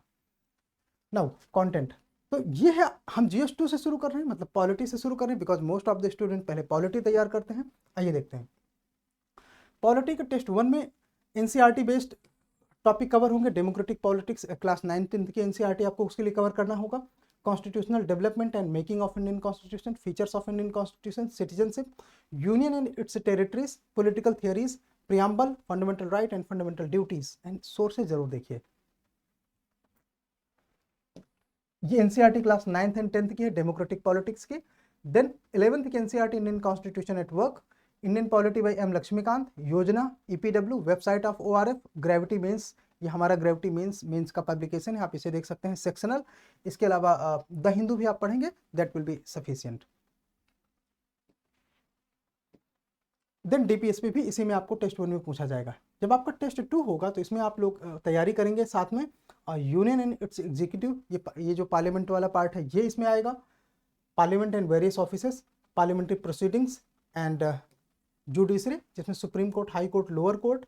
नाउ कंटेंट, तो ये है, हम GS2 से शुरू कर रहे हैं, मतलब पॉलिटी से शुरू कर रहे हैं, because most of the student पहले पॉलिटी तैयार करते हैं। आइए देखते हैं। पॉलिटी के टेस्ट 1 में NCERT बेस्ड टॉपिक कवर होंगे। डेमोक्रेटिक पॉलिटिक्स क्लास 9th की NCERT आपको उसके लिए कवर करना होगा। Constitutional development and making of Indian constitution, features of Indian constitution, citizenship, union and it's territories, political theories, preamble, fundamental right and fundamental duties, and sources जरूर देखिए। ये NCERT class 9th and 10th की है, democratic politics की। Then 11th की NCERT Indian constitution at work, Indian polity by M Laxmikanth, Yojana, EPW, website of ORF, gravity mains, ये हमारा gravity mains का पब्लिकेशन है, आप इसे देख सकते हैं, सेक्शनल। इसके अलावा द हिंदू भी आप पढ़ेंगे, that will be sufficient. Then DPSP भी इसी में आपको टेस्ट 1 में पूछा जाएगा। जब आपका टेस्ट 2 होगा तो इसमें आप लोग तैयारी करेंगे साथ में यूनियन एंड इट्स एग्जीक्यूटिव, ये जो पार्लियामेंट वाला पार्ट है ये इसमें आएगा, parliament and various offices, parliamentary proceedings and judiciary, जिसमें supreme court, high court, lower court,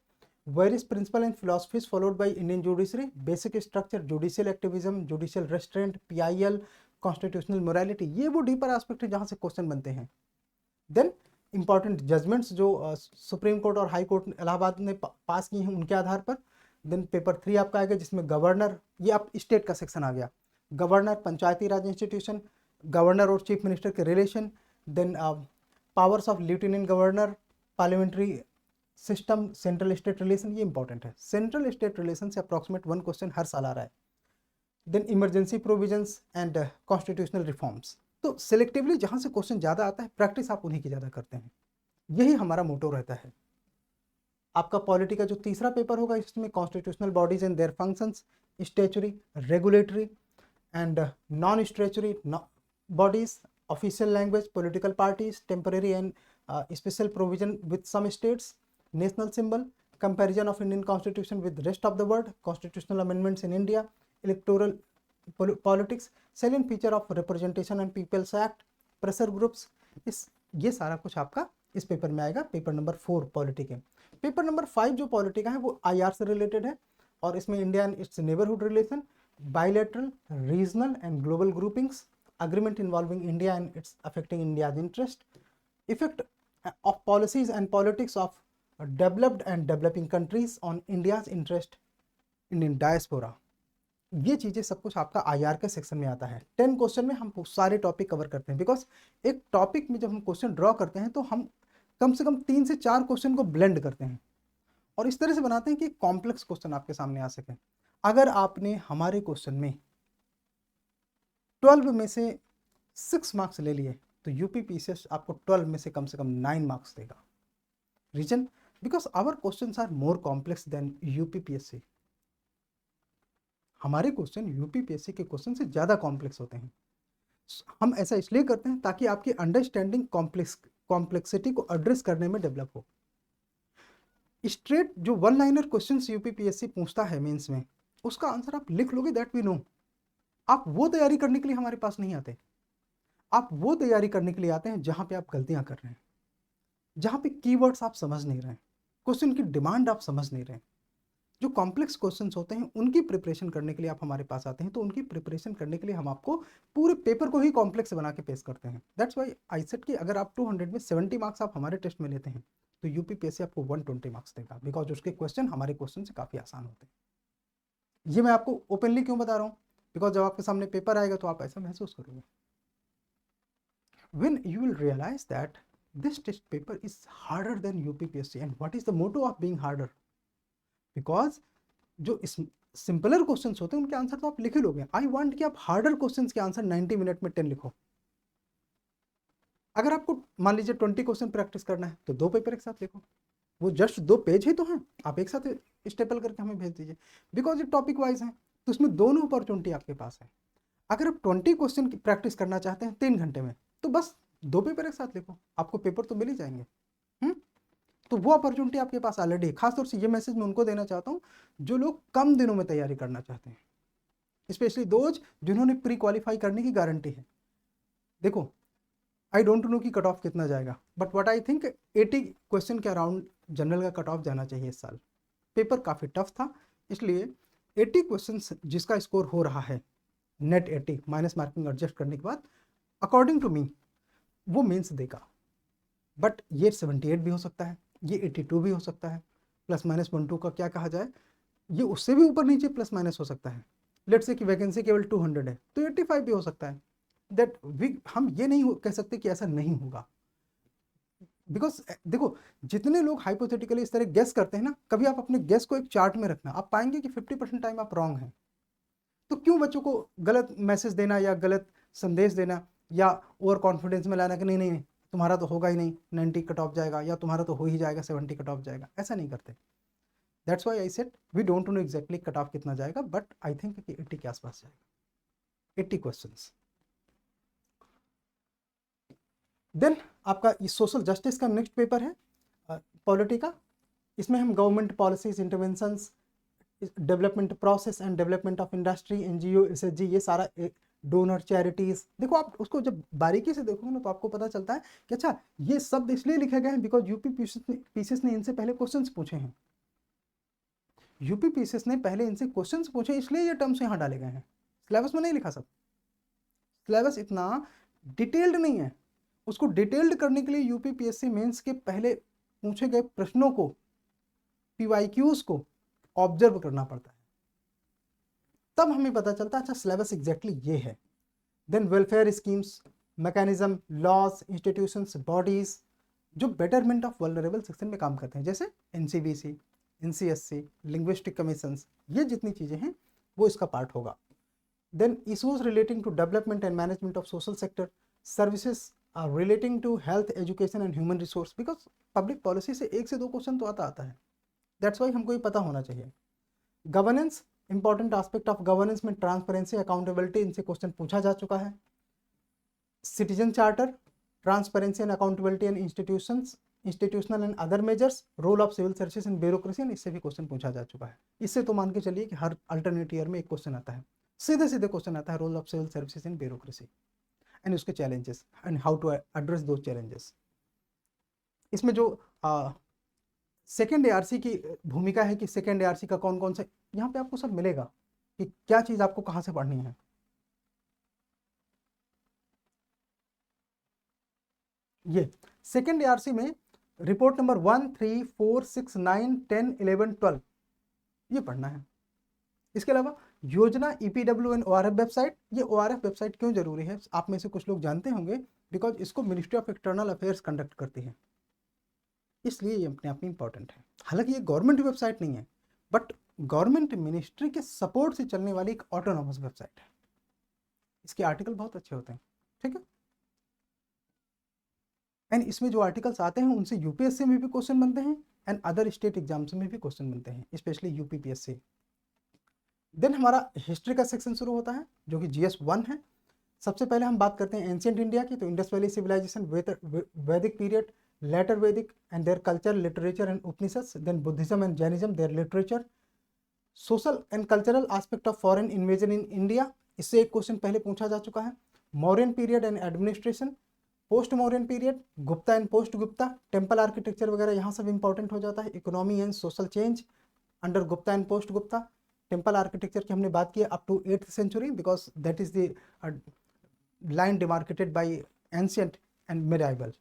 various principle and philosophies followed by Indian judiciary, basic structure, judicial activism, judicial restraint, PIL, constitutional morality, ये वो deeper aspect है जहाँ से question बनते हैं। Then important judgments जो supreme court और high court Allahabad ने पास किए हैं उनके आधार पर। देन पेपर 3 आपका आएगा जिसमें गवर्नर, ये आप स्टेट का सेक्शन आ गया, governor, Panchayati Raj institution, governor और चीफ मिनिस्टर के relation, then powers of lieutenant governor, parliamentary system, central state relation, ये इंपॉर्टेंट है। सेंट्रल स्टेट रिलेशन से अप्रॉक्सीमेट 1 क्वेश्चन हर साल आ रहा है। Then emergency provisions and constitutional reforms. तो सिलेक्टिवली जहाँ से क्वेश्चन ज़्यादा आता है, प्रैक्टिस आप उन्हीं की ज़्यादा करते हैं, यही हमारा मोटो रहता है। आपका पॉलिटी का जो तीसरा पेपर होगा इसमें constitutional bodies and their functions, statutory, regulatory and non statutory bodies, official language, political parties, temporary and special provision with some states, national symbol, comparison of Indian constitution with rest of the world, constitutional amendments in India, electoral politics, salient feature of representation and people's act, pressure groups, ये सारा कुछ आपका इस paper में आएगा, paper number 4 polity के। Paper number 5 जो polity का है वो IR से रिलेटेड है, और इसमें India and it's neighbourhood relation, bilateral, regional and global groupings, agreement involving India and its affecting India's interest, effect of policies and politics of developed and developing countries on India's interest in diaspora। ये चीज़ें सब कुछ आपका IR के section में आता है। 10 question में हम सारे टॉपिक कवर करते हैं, बिकॉज एक टॉपिक में जब हम क्वेश्चन ड्रॉ करते हैं तो हम कम से कम 3 से 4 क्वेश्चन को ब्लेंड करते हैं और इस तरह से बनाते हैं कि कॉम्प्लेक्स क्वेश्चन आपके सामने आ सके। अगर आपने हमारे क्वेश्चन में 12 में से 6 मार्क्स ले लिए तो UPPCS आपको 12 में से कम 9 मार्क्स देगा। Reason, because our questions are more complex than UPPSC। हमारे क्वेश्चन UPPSC के क्वेश्चन से ज़्यादा कॉम्प्लेक्स होते हैं। हम ऐसा इसलिए करते हैं ताकि आपकी अंडरस्टैंडिंग कॉम्प्लेक्सिटी को एड्रेस करने में डेवलप हो। स्ट्रेट जो 1 लाइनर क्वेश्चंस UPPSC पूछता है मेंस में, उसका आंसर आप लिख लोगे, दैट वी नो। आप वो तैयारी करने के लिए हमारे पास नहीं आते, आप वो तैयारी करने के लिए आते हैं जहां पे आप गलतियां कर रहे हैं, जहां पे कीवर्ड्स आप समझ नहीं रहे, क्वेश्चन की डिमांड आप समझ नहीं रहे। जो कॉम्प्लेक्स क्वेश्चंस होते हैं उनकी प्रिपरेशन करने के लिए आप हमारे पास आते हैं, तो उनकी प्रिपरेशन करने के लिए हम आपको पूरे पेपर को ही कॉम्प्लेक्स बना के पेश करते हैं। दैट्स वाई आई सेड कि अगर आप 200 में 70 मार्क्स आप हमारे टेस्ट में लेते हैं तो UPPSC आपको 120 मार्क्स देगा, बिकॉज उसके क्वेश्चन हमारे क्वेश्चन से काफ़ी आसान होते हैं। ये मैं आपको ओपनली क्यों बता रहा हूँ, बिकॉज जब आपके सामने पेपर आएगा तो आप ऐसा महसूस करोगे। When you will realize that this test paper is harder than UPPSC, and what is the motto of being harder? Because जो सिंपलर क्वेश्चंस होते हैं उनके आंसर तो आप लिख ही लोगे। आई वांट कि आप हार्डर क्वेश्चंस के आंसर 90 मिनट में 10 लिखो। अगर आपको मान लीजिए 20 क्वेश्चन प्रैक्टिस करना है तो 2 पेपर एक साथ लिखो, वो जस्ट 2 पेज ही तो हैं, आप एक साथ स्टेपल करके हमें भेज दीजिए, बिकॉज ये टॉपिक वाइज हैं तो उसमें दोनों अपॉर्चुनिटी आपके पास है। अगर आप 20 क्वेश्चन की प्रैक्टिस करना चाहते हैं 3 घंटे में, तो बस 2 पेपर एक साथ लिखो, आपको पेपर तो मिल ही जाएंगे। तो वो अपॉर्चुनिटी आपके पास ऑलरेडी है। खासतौर से ये मैसेज मैं उनको देना चाहता हूँ जो लोग कम दिनों में तैयारी करना चाहते हैं, स्पेशली दोज जिन्होंने प्री क्वालिफाई करने की गारंटी है। देखो, आई डोंट नो कि कट ऑफ कितना जाएगा, but what I think 80 question के अराउंड जनरल का कट ऑफ जाना चाहिए इस साल। पेपर काफ़ी टफ था, इसलिए 80 क्वेश्चन जिसका स्कोर हो रहा है नेट 80 माइनस मार्किंग एडजस्ट करने के बाद, अकॉर्डिंग टू मी वो मेंस देगा। बट ये 78 भी हो सकता है, ये 82 भी हो सकता है, प्लस माइनस 1-2 का क्या कहा जाए, ये उससे भी ऊपर नीचे प्लस माइनस हो सकता है। लेट्स से कि वैकेंसी केवल 200 है तो 85 भी हो सकता है। दैट हम ये नहीं कह सकते कि ऐसा नहीं होगा, बिकॉज देखो जितने लोग हाइपोथेटिकली इस तरह गेस करते हैं ना, कभी आप अपने गेस को एक चार्ट में रखना, आप पाएंगे कि 50% टाइम आप रॉन्ग हैं। तो क्यों बच्चों को गलत मैसेज देना या गलत संदेश देना या ओवर कॉन्फिडेंस में लाना कि नहीं नहीं तुम्हारा तो होगा ही नहीं, 90 कट ऑफ जाएगा या तुम्हारा तो हो ही जाएगा 70 कट ऑफ जाएगा, ऐसा नहीं करते। That's why I said we don't know exactly cut off कितना जाएगा, बट आई थिंक कि 80 के आसपास जाएगा, 80 क्वेश्चंस। देन आपका सोशल जस्टिस का नेक्स्ट पेपर है पॉलिटी का। इसमें हम government policies, interventions, development process and development of industry, NGO, SHG, ये सारा डोनर, चैरिटीज, देखो आप उसको जब बारीकी से देखोगे ना तो आपको पता चलता है कि अच्छा ये शब्द इसलिए लिखे गए हैं बिकॉज यूपी पीसीएस ने इनसे पहले क्वेश्चंस पूछे हैं, यूपी पीसीएस ने पहले इनसे क्वेश्चंस पूछे इसलिए ये टर्म्स यहाँ डाले गए हैं। सिलेबस में नहीं लिखा सब, सिलेबस इतना डिटेल्ड नहीं है, उसको डिटेल्ड करने के लिए यूपी पीएससी मेंस के पहले पूछे गए प्रश्नों को, पीवाईक्यूज को ऑब्जर्व करना पड़ता है, तब हमें पता चलता है अच्छा सिलेबस एग्जैक्टली ये है। Then welfare schemes, mechanism, laws, institutions, bodies जो बेटरमेंट ऑफ वल्नरेबल सेक्शन में काम करते हैं, जैसे एनसीबीसी, एनसीएससी, लिंग्विस्टिक कमीशंस, ये जितनी चीज़ें हैं वो इसका पार्ट होगा। Then issues relating to development and management of social sector, services relating to health, education and human resource, because public policy से 1 से 2 क्वेश्चन तो आता है, दैट्स वाई हमको ये पता होना चाहिए। Governance, important aspect of governance में ट्रांसपेरेंसी, अकाउंटेबिलिटी, इनसे क्वेश्चन पूछा जा चुका है। Citizen charter, transparency and accountability and institutional and other measures, role of civil services in bureaucracy, इससे भी क्वेश्चन पूछा जा चुका है। इससे तो मान के चलिए कि हर अल्टरनेट ईयर में एक क्वेश्चन आता है, सीधे सीधे क्वेश्चन आता है role of civil services in bureaucracy and उसके challenges and how to address दो चैलेंजेस। इसमें जो सेकेंड एआरसी की भूमिका है कि सेकेंड एआरसी का कौन कौन सा, यहाँ पे आपको सब मिलेगा कि क्या चीज़ आपको कहाँ से पढ़नी है। ये सेकेंड एआरसी में रिपोर्ट नंबर 1, 3, 4, 6, 9, 10, 11, 12 ये पढ़ना है। इसके अलावा योजना, ईपीडब्ल्यू एंड ओआरएफ वेबसाइट, ये ओआरएफ वेबसाइट क्यों जरूरी है आप में से कुछ लोग जानते होंगे, बिकॉज इसको ministry of external affairs conduct करती है, इसलिए ये अपने आप में इंपॉर्टेंट है। हालांकि ये गवर्नमेंट वेबसाइट नहीं है, बट गवर्नमेंट मिनिस्ट्री के सपोर्ट से चलने वाली एक ऑटोनॉमस वेबसाइट है, इसके आर्टिकल बहुत अच्छे होते हैं, ठीक है। एंड इसमें जो आर्टिकल्स आते हैं उनसे यूपीएससी में भी क्वेश्चन बनते हैं एंड अदर स्टेट एग्जाम्स में भी क्वेश्चन बनते हैं, स्पेशली यूपीपीएससी। देन हमारा हिस्ट्री का सेक्शन शुरू होता है जो कि जीएस 1 है। सबसे पहले हम बात करते हैं एंशिएंट इंडिया की, तो Indus valley civilization, Vedic period, later Vedic and their culture, literature and Upanishads. Then Buddhism and Jainism, their literature. Social and cultural aspect of foreign invasion in India, इससे एक क्वेश्चन पहले पूछा जा चुका है। Mauryan period and administration, post Mauryan period, Gupta and post Gupta, temple architecture वगैरह यहाँ सब इंपॉर्टेंट हो जाता है। Economy and social change under Gupta and post Gupta. Temple architecture की हमने बात की up to 8th century, because that is the line demarcated by ancient and medieval.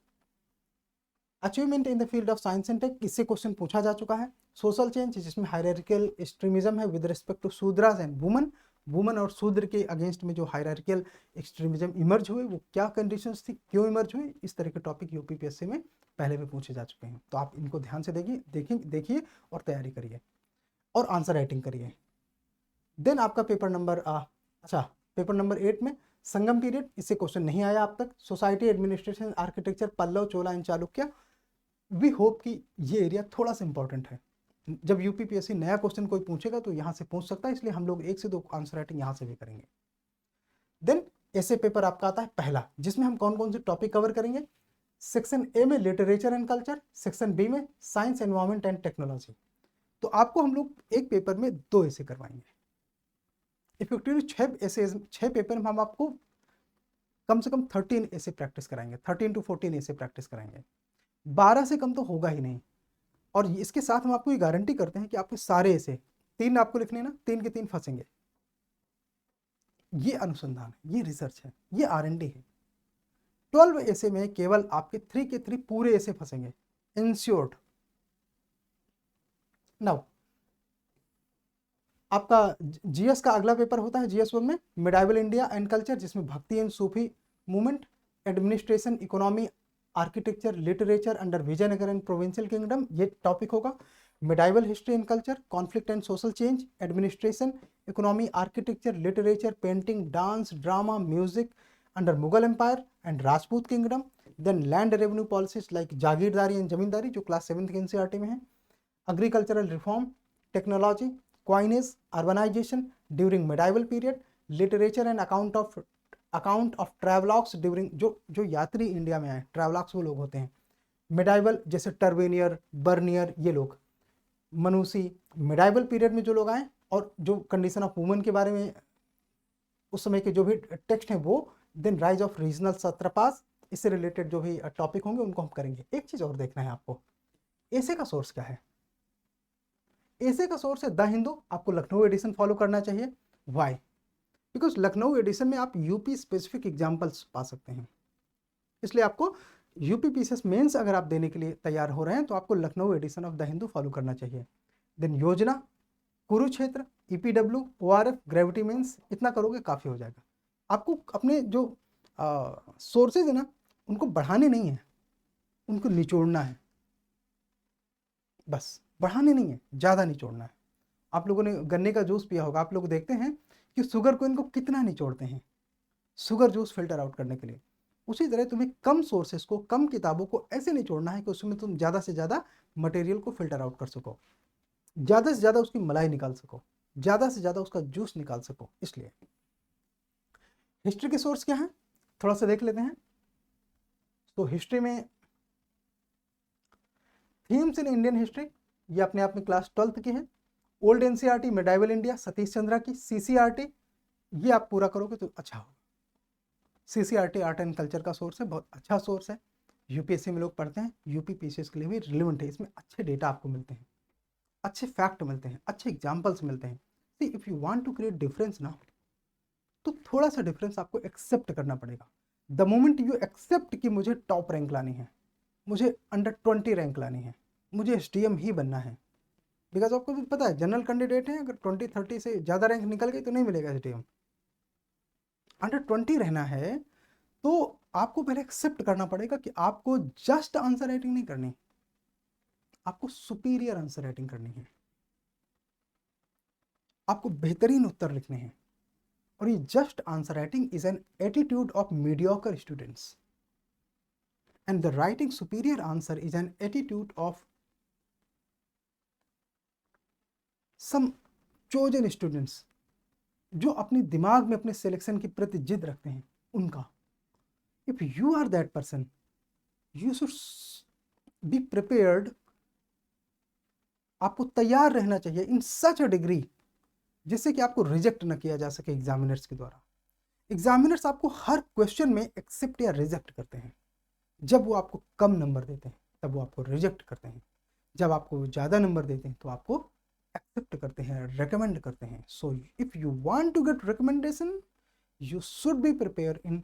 Achievement in the field of science and tech, इससे question पूछा जा चुका है। Social change, जिसमें हायरार्किकल एक्सट्रीमिज्म है with respect to Shudras and women, women और शूद्र के against में जो हायरार्किकल एक्सट्रीमिज्म इमर्ज हुए वो क्या कंडीशंस थी, क्यों इमर्ज हुए, इस तरह के टॉपिक यूपीपीएससी में पहले भी पूछे जा चुके हैं। तो आप इनको ध्यान से देखिए और तैयारी करिए और आंसर राइटिंग करिए। देन आपका पेपर नंबर पेपर नंबर 8 में संगम पीरियड, इससे क्वेश्चन नहीं आया अब तक। Society, administration, architecture, Pallava, Chola and Chalukya. We hope कि ये एरिया थोड़ा सा इंपॉर्टेंट है, जब यूपीपीएससी नया क्वेश्चन कोई पूछेगा तो यहाँ से पूछ सकता है, इसलिए हम लोग 1 से 2 आंसर राइटिंग यहाँ से भी करेंगे। देन ऐसे पेपर आपका आता है पहला, जिसमें हम कौन कौन से टॉपिक कवर करेंगे। सेक्शन ए में literature and culture, section B में साइंस एनवायरमेंट एंड टेक्नोलॉजी। तो आपको हम लोग एक पेपर में 2 ऐसे करवाएंगे। इफेक्टिवली 6 पेपर में हम आपको कम से कम 13 ऐसे प्रैक्टिस कराएंगे, 13 to 14 ऐसे प्रैक्टिस कराएंगे। 12 से कम तो होगा ही नहीं। और इसके साथ हम आपको ये गारंटी करते हैं कि आपके सारे ऐसे 3 आपको लिखने हैं ना, 3 के 3 फंसेंगे। ये अनुसंधान है, ये रिसर्च है, ये R&D है। 12 ऐसे में केवल आपके 3 के 3 पूरे ऐसे फंसेंगे, इंश्योर्ड। नाउ आपका जीएस का अगला पेपर होता है जीएस 1 में मिडाइवल इंडिया एंड कल्चर, जिसमें bhakti and Sufi movement, administration, economy, architecture, literature under Vijayanagara and provincial kingdom, ये टॉपिक होगा। Medieval history and culture, conflict and social change, administration, economy, architecture, literature, painting, dance, drama, music under Mughal empire and Rajput kingdom. Then land revenue policies like jagirdari and zamindari, जो class 7th के NCERT में है। Agricultural reform, technology, coinage, urbanization during medieval period, literature and account of travelogues during जो यात्री India में आए, ट्रैवलॉग्स वो लोग होते हैं मिडाइवल, जैसे टर्वेनियर, बर्नियर, ये लोग मनुसी, मिडाइवल पीरियड में जो लोग आए, और जो कंडीशन ऑफ वुमेन के बारे में उस समय के जो भी टेक्स्ट हैं वो। देन राइज ऑफ रीजनल सत्रपास, इससे रिलेटेड जो भी टॉपिक होंगे उनको हम करेंगे। एक चीज और देखना है आपको, ऐसे का सोर्स क्या है। ऐसे का सोर्स है द हिंदू, आपको लखनऊ एडिशन फॉलो करना चाहिए। वाई? बिकॉज लखनऊ एडिशन में आप यूपी स्पेसिफिक एग्जाम्पल्स पा सकते हैं, इसलिए आपको यूपी पीसीएस मेंस अगर आप देने के लिए तैयार हो रहे हैं तो आपको Lucknow edition of the Hindu follow करना चाहिए। Then Yojana, Kurukshetra, EPW, ORF, gravity mains, इतना करोगे काफ़ी हो जाएगा। आपको अपने जो सोर्सेज है ना उनको बढ़ाने नहीं है, उनको निचोड़ना है, बस बढ़ाने नहीं है, ज़्यादा निचोड़ना है। आप लोगों ने गन्ने का जूस पिया होगा, आप लोग देखते हैं कि शुगर को इनको कितना निचोड़ते हैं शुगर जूस फिल्टर आउट करने के लिए। उसी तरह तुम्हें कम सोर्सेस को, कम किताबों को ऐसे निचोड़ना है कि उसमें तुम ज़्यादा से ज़्यादा मटेरियल को फिल्टर आउट कर सको, ज़्यादा से ज़्यादा उसकी मलाई निकाल सको, ज़्यादा से ज़्यादा उसका जूस निकाल सको। इसलिए हिस्ट्री के सोर्स क्या है थोड़ा सा देख लेते हैं। तो हिस्ट्री में थीम्स इन इंडियन हिस्ट्री, ये अपने आप में क्लास 12th की है। Old NCERT, medieval India, Satish Chandra की। सीसीआरटी, ये आप पूरा करोगे तो अच्छा होगा। सीसीआरटी आर्ट एंड कल्चर का सोर्स है, बहुत अच्छा सोर्स है, यूपीएससी में लोग पढ़ते हैं, यूपी पीसीएस के लिए भी रिलेवेंट है। इसमें अच्छे डेटा आपको मिलते हैं, अच्छे फैक्ट मिलते हैं, अच्छे एग्जाम्पल्स मिलते हैं। See if you want to create difference ना, तो थोड़ा सा डिफरेंस आपको एक्सेप्ट करना पड़ेगा। द मोमेंट यू एक्सेप्ट कि मुझे टॉप रैंक लानी है, मुझे अंडर 20 रैंक लानी है, मुझे एसडीएम ही बनना है, बिकॉज आपको भी पता है जनरल कैंडिडेट है, अगर 20-30 से ज़्यादा रैंक निकल गई तो नहीं मिलेगा एसडीएम। अंडर 20 रहना है तो आपको पहले एक्सेप्ट करना पड़ेगा कि आपको जस्ट आंसर राइटिंग नहीं करनी, आपको सुपीरियर आंसर राइटिंग करनी है, आपको बेहतरीन उत्तर लिखने हैं। और ये just answer writing is an attitude of mediocre students, and the writing superior answer is an attitude of some chosen students, जो अपने दिमाग में अपने सिलेक्शन की प्रति जिद रखते हैं उनका। If you are that person, you should be prepared, आपको तैयार रहना चाहिए इन सच अ डिग्री जिससे कि आपको रिजेक्ट न किया जा सके एग्जामिनर्स के द्वारा। एग्जामिनर्स आपको हर क्वेश्चन में एक्सेप्ट या रिजेक्ट करते हैं। जब वो आपको कम नंबर देते हैं तब वो आपको रिजेक्ट करते हैं, जब आपको ज़्यादा नंबर देते हैं तो आपको एक्सेप्ट करते हैं, रेकमेंड करते हैं। So if you want to get recommendation, you should be prepare in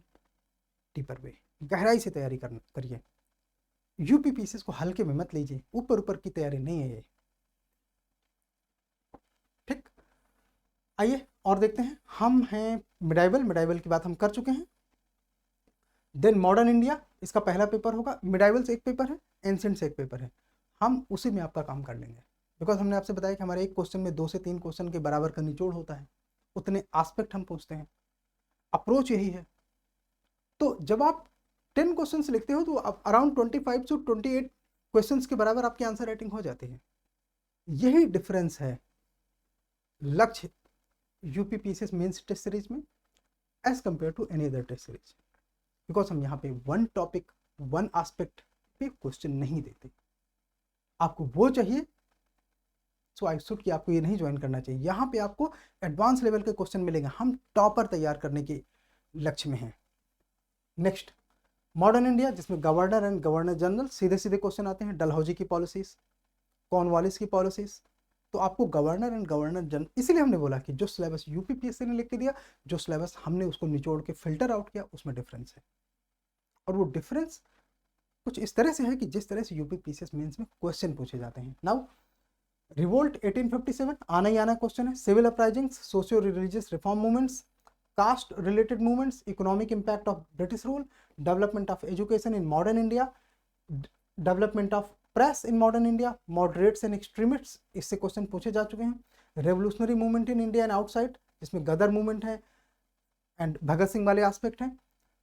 deeper way, गहराई से तैयारी करिए। यूपी पीसीएस को हल्के में मत लीजिए, ऊपर ऊपर की तैयारी नहीं है ये, ठीक। आइए और देखते हैं, हम हैं मिडाइवल की बात हम कर चुके हैं। देन मॉडर्न इंडिया, इसका पहला पेपर होगा। मिडाइवल से एक पेपर है, एंशिएंट से एक पेपर है, हम उसी में आपका काम कर लेंगे। बिकॉज हमने आपसे बताया कि हमारे एक क्वेश्चन में 2 से 3 क्वेश्चन के बराबर का निचोड़ होता है, उतने एस्पेक्ट हम पूछते हैं, अप्रोच यही है। तो जब आप 10 क्वेश्चन लिखते हो तो अराउंड 25 से 28 क्वेश्चन के बराबर आपकी आंसर राइटिंग हो जाती है। यही डिफरेंस है Lakshya UP PCS mains test series में। As compare to any other test series, because हम यहाँ पे वन टॉपिक वन एस्पेक्ट पे क्वेश्चन नहीं देते। आपको वो चाहिए, सो आई शुड कि आपको ये नहीं ज्वाइन करना चाहिए। यहाँ पे आपको एडवांस लेवल के क्वेश्चन मिलेंगे, हम टॉपर तैयार करने के लक्ष्य में हैं। नेक्स्ट मॉडर्न इंडिया, जिसमें गवर्नर एंड गवर्नर जनरल सीधे सीधे क्वेश्चन आते हैं। डलहौजी की पॉलिसीज, कॉर्नवालिस की पॉलिसीज, तो आपको गवर्नर एंड गवर्नर जनरल, इसीलिए हमने बोला कि जो सिलेबस यूपीपीएससी ने लिख के दिया, जो सिलेबस हमने उसको निचोड़ के फिल्टर आउट किया, उसमें डिफरेंस है। और वो डिफरेंस कुछ इस तरह से है कि जिस तरह से यूपीपीएससी मेंस में क्वेश्चन पूछे जाते हैं। नाउ रिवोल्ट 1857 आना ही आना क्वेश्चन है। Civil uprisings, socio religious reform movements, caste related movements, economic impact of British rule, development of education in modern India, development of press in modern India, moderates and extremists, इससे question पूछे जा चुके हैं। Revolutionary movement in India and outside, जिसमें Ghadar movement है and Bhagat Singh वाले aspect हैं।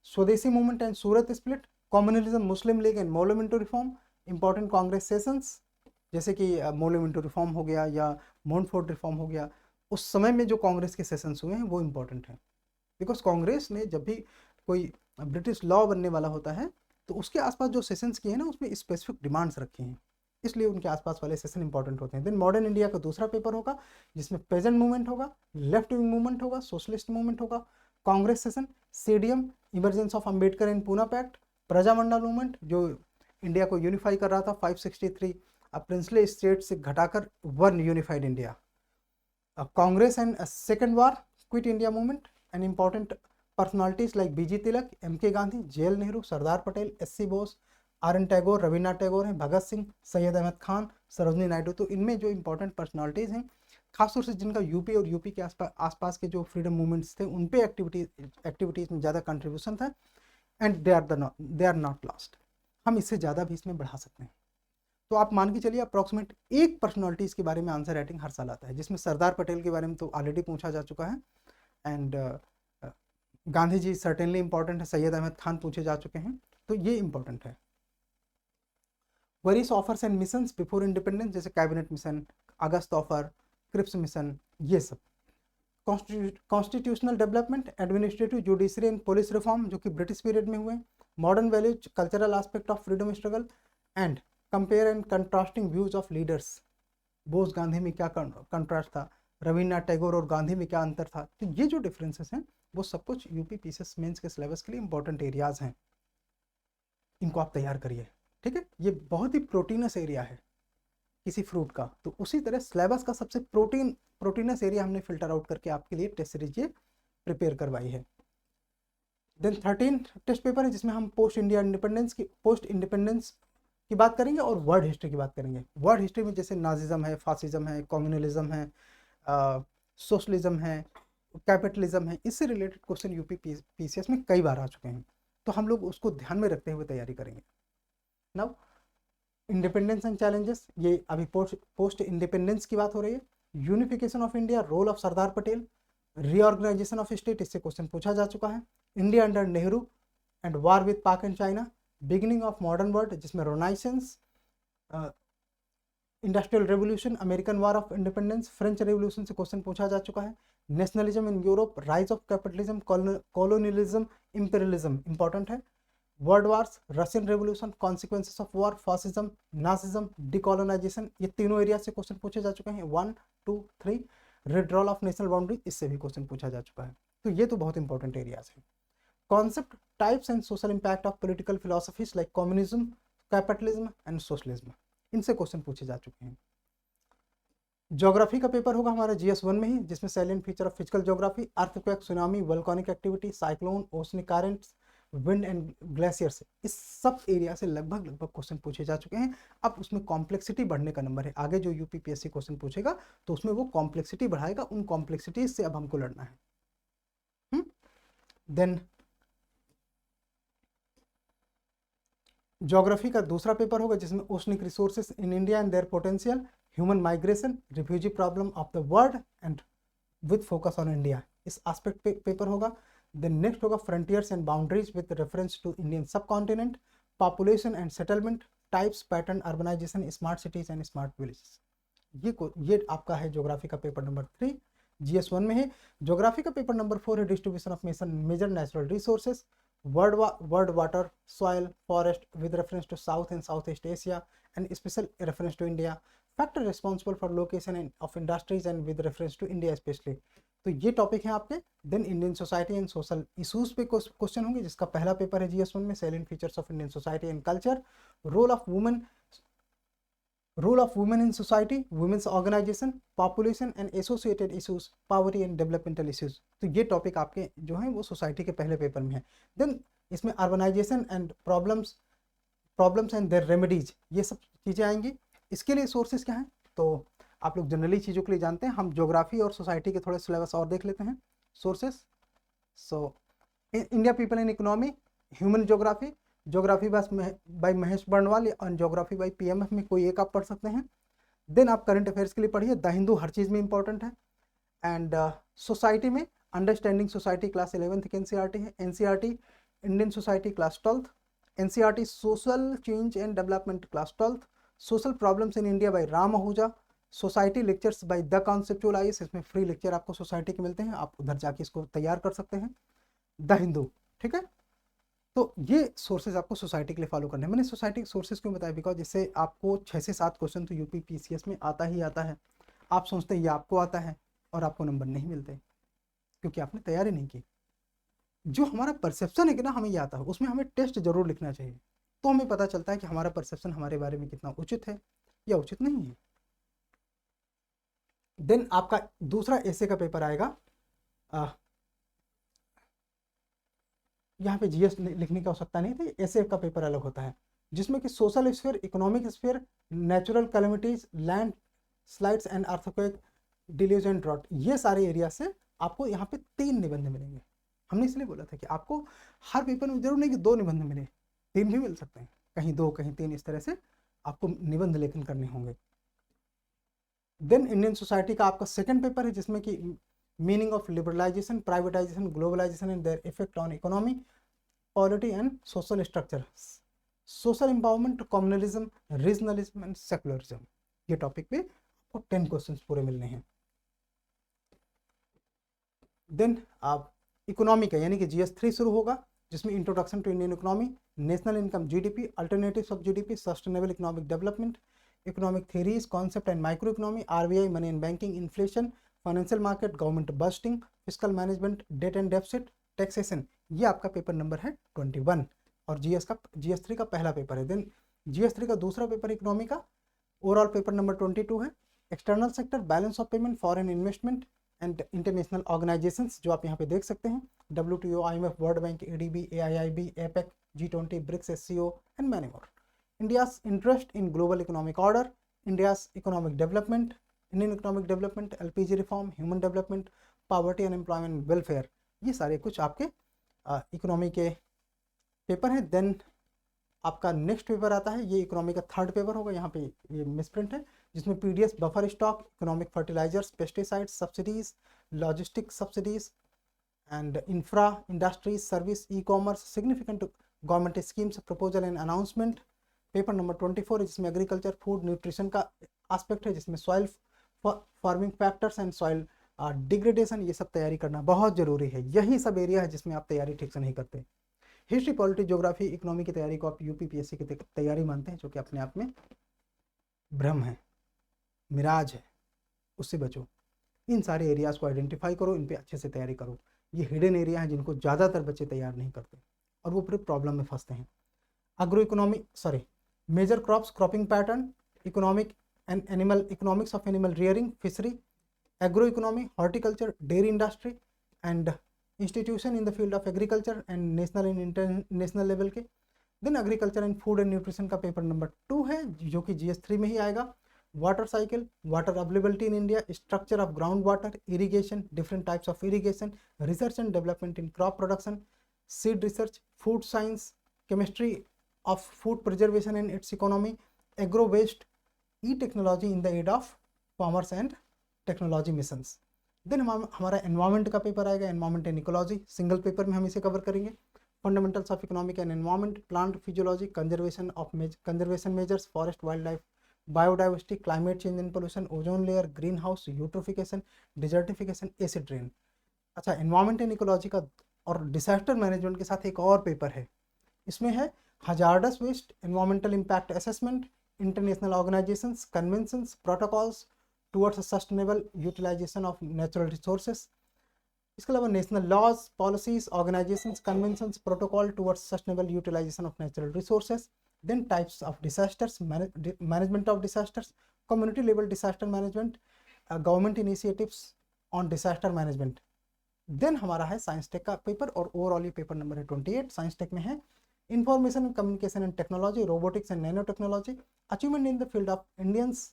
Swadeshi movement and Surat split, communalism, Muslim League and Morley Minto reform, important Congress sessions, जैसे कि मोलुमेंटो रिफॉर्म हो गया या मोन्टफोर्ट रिफॉर्म हो गया, उस समय में जो कांग्रेस के सेशंस हुए हैं वो इंपॉर्टेंट हैं। बिकॉज कांग्रेस ने जब भी कोई ब्रिटिश लॉ बनने वाला होता है तो उसके आसपास जो सेशंस किए हैं ना, उसमें स्पेसिफिक डिमांड्स रखी हैं, इसलिए उनके आसपास वाले सेशन इंपॉर्टेंट होते हैं। देन मॉडर्न इंडिया का दूसरा पेपर होगा, जिसमें पेजेंट मूवमेंट होगा, लेफ्ट विंग मूवमेंट होगा, सोशलिस्ट मूवमेंट होगा, Congress session, CDM, emergence of Ambedkar and Poona pact, Prajamandal movement जो इंडिया को यूनिफाई कर रहा था 563 प्रिंसली स्टेट से घटाकर one unified India, Congress and second war, quit India movement and important personalities like BG Tilak, MK Gandhi, JL Nehru, Sardar Patel, SC Bose, RN. Tagore, Rabindranath Tagore हैं, भगत सिंह, सैयद अहमद खान, सरोजनी नायडू। तो इनमें जो इंपॉर्टेंट पर्सनालिटीज हैं, खासतौर से जिनका यूपी और यूपी के आसपास के जो फ्रीडम मूवमेंट्स थे उन पे एक्टिविटीज में ज़्यादा कंट्रीब्यूशन था, and they are not lost. हम इससे ज़्यादा भी इसमें बढ़ा सकते हैं। तो आप मान के चलिए अप्रॉक्सीमेट एक पर्सनालिटीज़ के बारे में आंसर राइटिंग हर साल आता है, जिसमें सरदार पटेल के बारे में तो ऑलरेडी पूछा जा चुका है, and Gandhi ji certainly important है, सैयद अहमद खान पूछे जा चुके हैं, तो ये इंपॉर्टेंट है। Various offers and missions before independence, जैसे कैबिनेट मिशन, अगस्त ऑफर, क्रिप्स मिशन, ये सब। Constitutional development, administrative, judiciary and police reform जो कि ब्रिटिश पीरियड में हुए, modern values, cultural aspect of freedom struggle, and compare and contrasting views of leaders. Bose Gandhi में क्या contrast था, रविन्द्रनाथ टैगोर और गांधी में क्या अंतर था। तो ये जो डिफरेंसेस हैं वो सब कुछ यूपीपीएससी मेंस के सिलेबस के लिए इंपॉर्टेंट एरियाज हैं, इनको आप तैयार करिए, ठीक है। ये बहुत ही प्रोटीनस एरिया है किसी फ्रूट का, तो उसी तरह सिलेबस का सबसे प्रोटीनस एरिया हमने फिल्टर आउट करके आपके लिए टेस्ट सीरीज ये प्रिपेयर करवाई है। देन 13 टेस्ट पेपर है, जिसमें हम पोस्ट इंडिपेंडेंस की बात करेंगे और वर्ल्ड हिस्ट्री की बात करेंगे। वर्ल्ड हिस्ट्री में जैसे नाजिज्म है, फासिज्म है, कम्युनलिज्म है, सोशलिज्म है, कैपिटलिज्म है, इससे रिलेटेड क्वेश्चन यूपीपीसीएस में कई बार आ चुके हैं, तो हम लोग उसको ध्यान में रखते हुए तैयारी करेंगे। नाउ इंडिपेंडेंस एंड चैलेंजेस, ये अभी पोस्ट इंडिपेंडेंस की बात हो रही है। Unification of India, role of Sardar Patel, reorganization of state, इससे क्वेश्चन पूछा जा चुका है। India under Nehru and war with Pak and China, beginning of modern world, जिसमें renaissance, industrial revolution, American war of independence, French revolution से क्वेश्चन पूछा जा चुका है। Nationalism in Europe, rise of capitalism, colonialism, imperialism important है। World wars, Russian revolution, consequences of war, fascism, nazism, decolonization, ये तीनों area से क्वेश्चन पूछे जा चुके हैं। 1, 2, 3, विड्रॉल ऑफ नेशनल बाउंड्री, इससे भी क्वेश्चन पूछा जा चुका है, तो ये तो बहुत इंपॉर्टेंट एरियाज है। Concept, types and social impact of political philosophies like communism, capitalism and socialism, इनसे क्वेश्चन पूछे जा चुके हैं। ज्योग्राफी का पेपर होगा हमारा GS 1 में ही, जिसमें salient feature of physical geography, earthquake, tsunami, volcanic activity, cyclone, oceanic currents, wind and glaciers, इस सब एरिया से लगभग क्वेश्चन पूछे जा चुके हैं। अब उसमें कॉम्प्लेक्सिटी बढ़ने का नंबर है, आगे जो यूपीपीएससी क्वेश्चन पूछेगा तो उसमें वो कॉम्प्लेक्सिटी बढ़ाएगा, उन कॉम्प्लेक्सिटीज से अब हमको लड़ना है। देन ज्योग्राफी का दूसरा पेपर होगा, जिसमें oceanic resources in India and their potential, human migration, refugee problem of the world and with focus on India, इस एस्पेक्ट पे पेपर होगा। देन नेक्स्ट होगा frontiers and boundaries with reference to Indian subcontinent, population and settlement, types, pattern, urbanization, smart cities and smart villages. ये आपका है geography का paper number 3, GS1 में है। ज्योग्राफी का पेपर नंबर 4 है distribution of major natural resources, world water, soil, forest with reference to south and south east Asia and special reference to India, factor responsible for location and of industries and with reference to India specially. तो ये topic है आपके। Then Indian society and social issues पे question होंगे, जिसका पहला paper है GS1 में, salient features of Indian society and culture, role of women in society, women's organization, population and associated issues, poverty and developmental issues. तो ये topic आपके जो हैं वो सोसाइटी के पहले पेपर में है। देन इसमें urbanization and problems and their remedies, ये सब चीज़ें आएंगी। इसके लिए सोर्सेज क्या हैं, तो आप लोग जनरली चीज़ों के लिए जानते हैं। हम ज्योग्राफी और सोसाइटी के थोड़े सिलेबस और देख लेते हैं sources. So India people and economy, human geography, geography bye Mahesh Barnwal और ज्योग्राफी बाय PMF में कोई एक आप पढ़ सकते हैं। देन आप करंट अफेयर्स के लिए पढ़िए, द हिंदू हर चीज़ में इंपॉर्टेंट है। एंड सोसाइटी में अंडरस्टैंडिंग सोसाइटी क्लास 11th की NCERT है, NCERT Indian society class 12th, NCERT social change and development class 12th, social problems in India by Ram Ahuja, society lectures by the conceptual IAS, इसमें free lecture आपको society के मिलते हैं, आप उधर जाके इसको तैयार कर सकते हैं। द हिंदू, ठीक है। तो ये सोर्सेज आपको सोसाइटी के लिए फॉलो करने हैं। मैंने सोसाइटी के सोर्सेज क्यों बताया, बिकॉज जिससे आपको 6 से 7 क्वेश्चन तो UP PCS में आता ही आता है। आप सोचते हैं ये आपको आता है और आपको नंबर नहीं मिलते क्योंकि आपने तैयारी नहीं की। जो हमारा परसेप्शन है कि ना हमें ये आता है, उसमें हमें टेस्ट जरूर लिखना चाहिए, तो हमें पता चलता है कि हमारा परसेप्शन हमारे बारे में कितना उचित है या उचित नहीं है। देन आपका दूसरा एसे का पेपर आएगा, यहाँ पे GS लिखने की आवश्यकता नहीं थी, एसे का पेपर अलग होता है, जिसमें कि social sphere, economic sphere, natural calamities, landslides and earthquake, deluges and drought, ये सारे एरिया से आपको यहाँ पे 3 निबंध मिलेंगे। हमने इसलिए बोला था कि आपको हर पेपर में जरूर नहीं कि 2 निबंध मिले, 3 भी मिल सकते हैं, कहीं 2 कहीं 3, इस तरह से आपको निबंध लेखन करने होंगे। देन इंडियन सोसाइटी का आपका सेकंड पेपर है, जिसमें कि meaning of liberalization, privatization, globalization and their effect on economy, polity and social structure, social empowerment, communalism, regionalism and secularism. ये टॉपिक पे आपको 10 क्वेश्चंस पूरे मिलने हैं। देन आप इकोनॉमी का यानी कि GS3 शुरू होगा, जिसमें introduction to Indian economy, national income GDP, alternatives of GDP, sustainable economic development, economic theories, concept and micro economy, RBI, money and banking, inflation, financial market, government budgeting, fiscal management, debt and deficit, taxation. ये आपका paper number है 21 और GS3 का पहला paper है। Then GS3 का दूसरा paper economy का ओवरऑल पेपर नंबर 22 है, external sector, balance of payment, foreign investment and international organisations, जो आप यहाँ पे देख सकते हैं, WTO, IMF, world bank, ADB, AIIB, APEC, G20, BRICS, SCO and many more. India's interest in global economic order, India's economic development, Indian economic development, LPG reform, human development, poverty and employment welfare, ये सारे कुछ आपके economy के paper हैं। Then आपका next paper आता है, ये इकोनॉमी का थर्ड पेपर होगा, यहाँ पे ये मिसप्रिंट है, जिसमें PDS, buffer stock, economic fertilizers, pesticides, subsidies, logistic subsidies and infra, industries, service, e-commerce, significant government schemes, proposal and announcement. Paper number 24 है, जिसमें एग्रीकल्चर, फूड, न्यूट्रिशन का एस्पेक्ट है, जिसमें soil farming factors and soil degradation, ये सब तैयारी करना बहुत जरूरी है। यही सब एरिया है जिसमें आप तैयारी ठीक से नहीं करते। हिस्ट्री, पॉलिटी, ज्योग्राफी, इकोनॉमी की तैयारी को आप UP PSC की तैयारी मानते हैं, जो कि अपने आप में भ्रम है, मिराज है, उससे बचो। इन सारे एरियाज को आइडेंटिफाई करो, इन पे अच्छे से तैयारी करो। ये हिडन एरिया है जिनको ज़्यादातर बच्चे तैयार नहीं करते और वो पूरे प्रॉब्लम में फंसते हैं। Major crops, cropping pattern, economic and animal, economics of animal rearing, fishery, agro economy, horticulture, dairy industry and institution in the field of agriculture and national and international level के। Then agriculture and food and nutrition का paper number 2 है, जो कि GS3 में ही आएगा। Water cycle, water availability in India, structure of ground water, irrigation, different types of irrigation, research and development in crop production, seed research, food science, chemistry of food preservation and its economy, agro waste, e technology in the aid of commerce and technology missions. Then हमारा environment का paper आएगा, environment and ecology, single paper में हम इसे cover करेंगे। Fundamentals of economic and environment, plant physiology, conservation measures, forest wild life biodiversity, climate change and pollution, ozone layer, green house, eutrophication, desertification, acid rain. अच्छा, environment and ecology का और disaster management के साथ एक और paper है, इसमें है hazardous waste, environmental impact assessment, international organizations, conventions, protocols towards sustainable utilization of natural resources. इसके अलावा national laws, policies, organizations, conventions, protocol towards sustainable utilization of natural resources. Then types of disasters, management of disasters, community level disaster management, government initiatives on disaster management. Then हमारा है science tech का paper, और overall ये paper number है 28। Science tech में है information and communication and technology, robotics and nano technology, achievement in the field of Indians,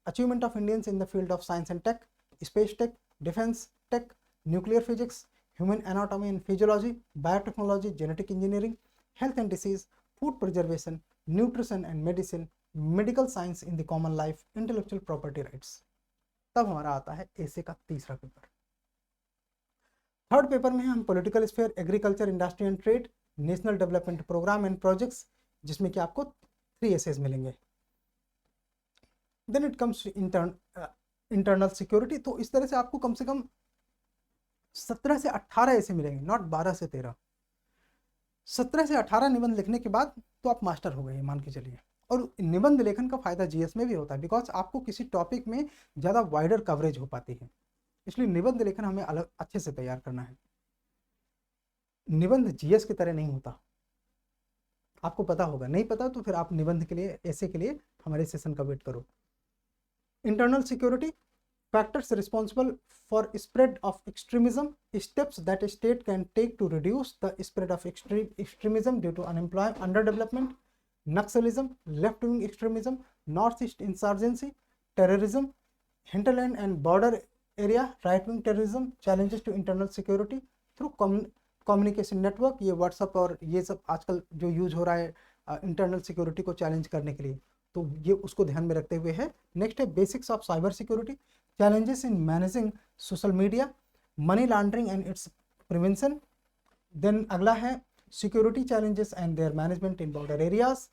achievement of Indians in the field of science and tech, space tech, defence tech, nuclear physics, human anatomy and physiology, biotechnology, genetic engineering, health and disease, food preservation, nutrition and medicine, medical science in the common life, intellectual property rights. तब हमारा आता है एसे का तीसरा paper. Third paper में हम political sphere, agriculture, industry and trade, national development programme and projects, जिसमें कि आपको 3 एसेज मिलेंगे। Then it comes internal security. तो इस तरह से आपको कम से कम 17 से 18 ऐसे मिलेंगे, नॉट 12 से 13। 17 से 18 निबंध लिखने के बाद तो आप मास्टर हो गए, मान के चलिए। और निबंध लेखन का फायदा जीएस में भी होता है, बिकॉज आपको किसी टॉपिक में ज़्यादा वाइडर कवरेज हो पाती है, इसलिए निबंध लेखन हमें अलग अच्छे से तैयार करना है। निबंध जीएस की तरह नहीं होता, आपको पता होगा, नहीं पता तो फिर आप निबंध के लिए, ऐसे के लिए हमारे सेशन का वेट करो। Internal security, factors responsible for spread of extremism, steps that a state can take to reduce the spread of extremism due to unemployment, underdevelopment, Naxalism, left-wing extremism, northeast insurgency, terrorism, hinterland and border area, right-wing terrorism, challenges to internal security through communication network। ये WhatsApp और ये सब आजकल जो use हो रहा है internal security को चैलेंज करने के लिए, तो ये उसको ध्यान में रखते हुए है। नेक्स्ट है basics of cyber security, challenges in managing social media, money laundering and its prevention। then अगला है security challenges and their management in border areas,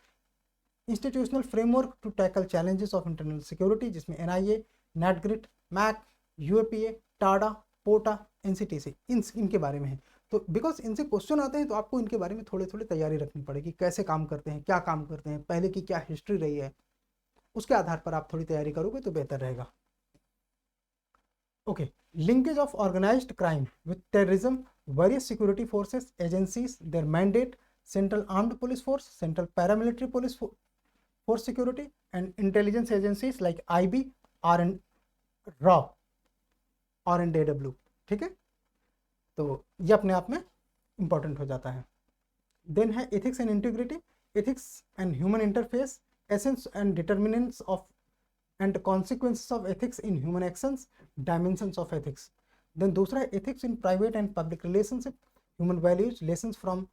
institutional framework to tackle challenges of internal security, जिसमें NIA, NatGrid, MAC, UAPA, Tada, पोटा, NCTC इनके बारे में है। तो because इनसे question आते हैं तो आपको इनके बारे में थोड़ी थोड़ी तैयारी रखनी पड़ेगी, कैसे काम करते हैं, क्या काम करते हैं, पहले की क्या हिस्ट्री रही है, उसके आधार पर आप थोड़ी तैयारी करोगे तो बेहतर रहेगा। Okay, linkage of organized crime with terrorism, various security forces, agencies, their mandate, Central Armed Police Force, Central Paramilitary Police Force Security, and intelligence agencies like IB, RAW, RNDW। ठीक है, तो ये अपने आप में इंपॉर्टेंट हो जाता है। देन है ethics and integrity, ethics and human interface, essence and determinants of and consequences of ethics in human actions, dimensions of ethics। then दूसरा है ethics in private and public relationship, human values, lessons from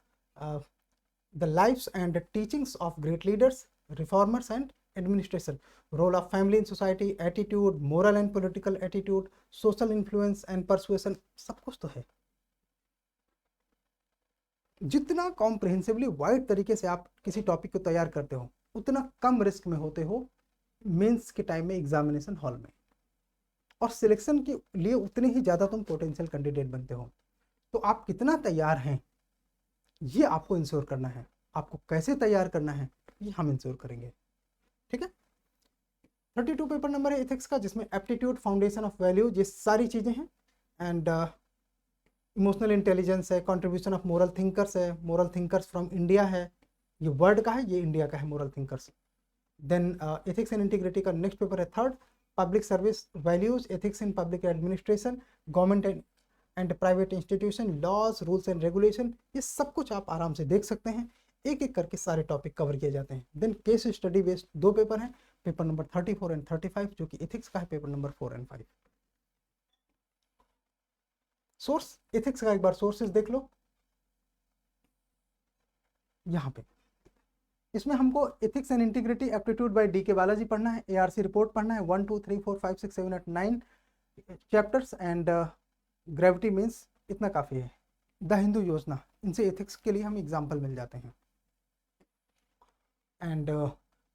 the lives and teachings of great leaders, reformers and administration, role of family in society, attitude, moral and political attitude, social influence and persuasion, सब कुछ तो है। जितना comprehensively wide तरीके से आप किसी topic को तैयार करते हो, उतना कम रिस्क में होते हो मेंस के टाइम में एग्जामिनेशन हॉल में, और सिलेक्शन के लिए उतने ही ज़्यादा तुम पोटेंशियल कैंडिडेट बनते हो। तो आप कितना तैयार हैं ये आपको इंश्योर करना है, आपको कैसे तैयार करना है ये हम इंश्योर करेंगे। ठीक है, 32 पेपर नंबर है एथिक्स का, जिसमें एप्टीट्यूड, फाउंडेशन ऑफ वैल्यू, ये सारी चीज़ें हैं। एंड इमोशनल इंटेलिजेंस है, कॉन्ट्रीब्यूशन ऑफ मोरल थिंकर्स है, मोरल थिंकर्स फ्रॉम इंडिया है, ये वर्ड का है, ये इंडिया का है moral thinkers. Then ethics and integrity का नेक्स्ट पेपर है third, public service values, ethics in public administration, government and private institution, laws, rules and regulation, ये सब कुछ आप आराम से देख सकते हैं, एक एक करके सारे टॉपिक कवर किए जाते हैं। Then case study based 2 paper हैं, पेपर नंबर 34 एंड 35, जो कि एथिक्स का है, paper number 4 and 5। Source, ethics का एक बार सोर्सेज देख लो यहाँ पे, इसमें हमको ethics and integrity aptitude bye D के बालाजी पढ़ना है, एआरसी रिपोर्ट पढ़ना है, 1 2 3 4 5 6 7 8 9 चैप्टर्स, एंड ग्रेविटी मीन्स इतना काफ़ी है। द हिंदू योजना, इनसे एथिक्स के लिए हम एग्जाम्पल मिल जाते हैं। And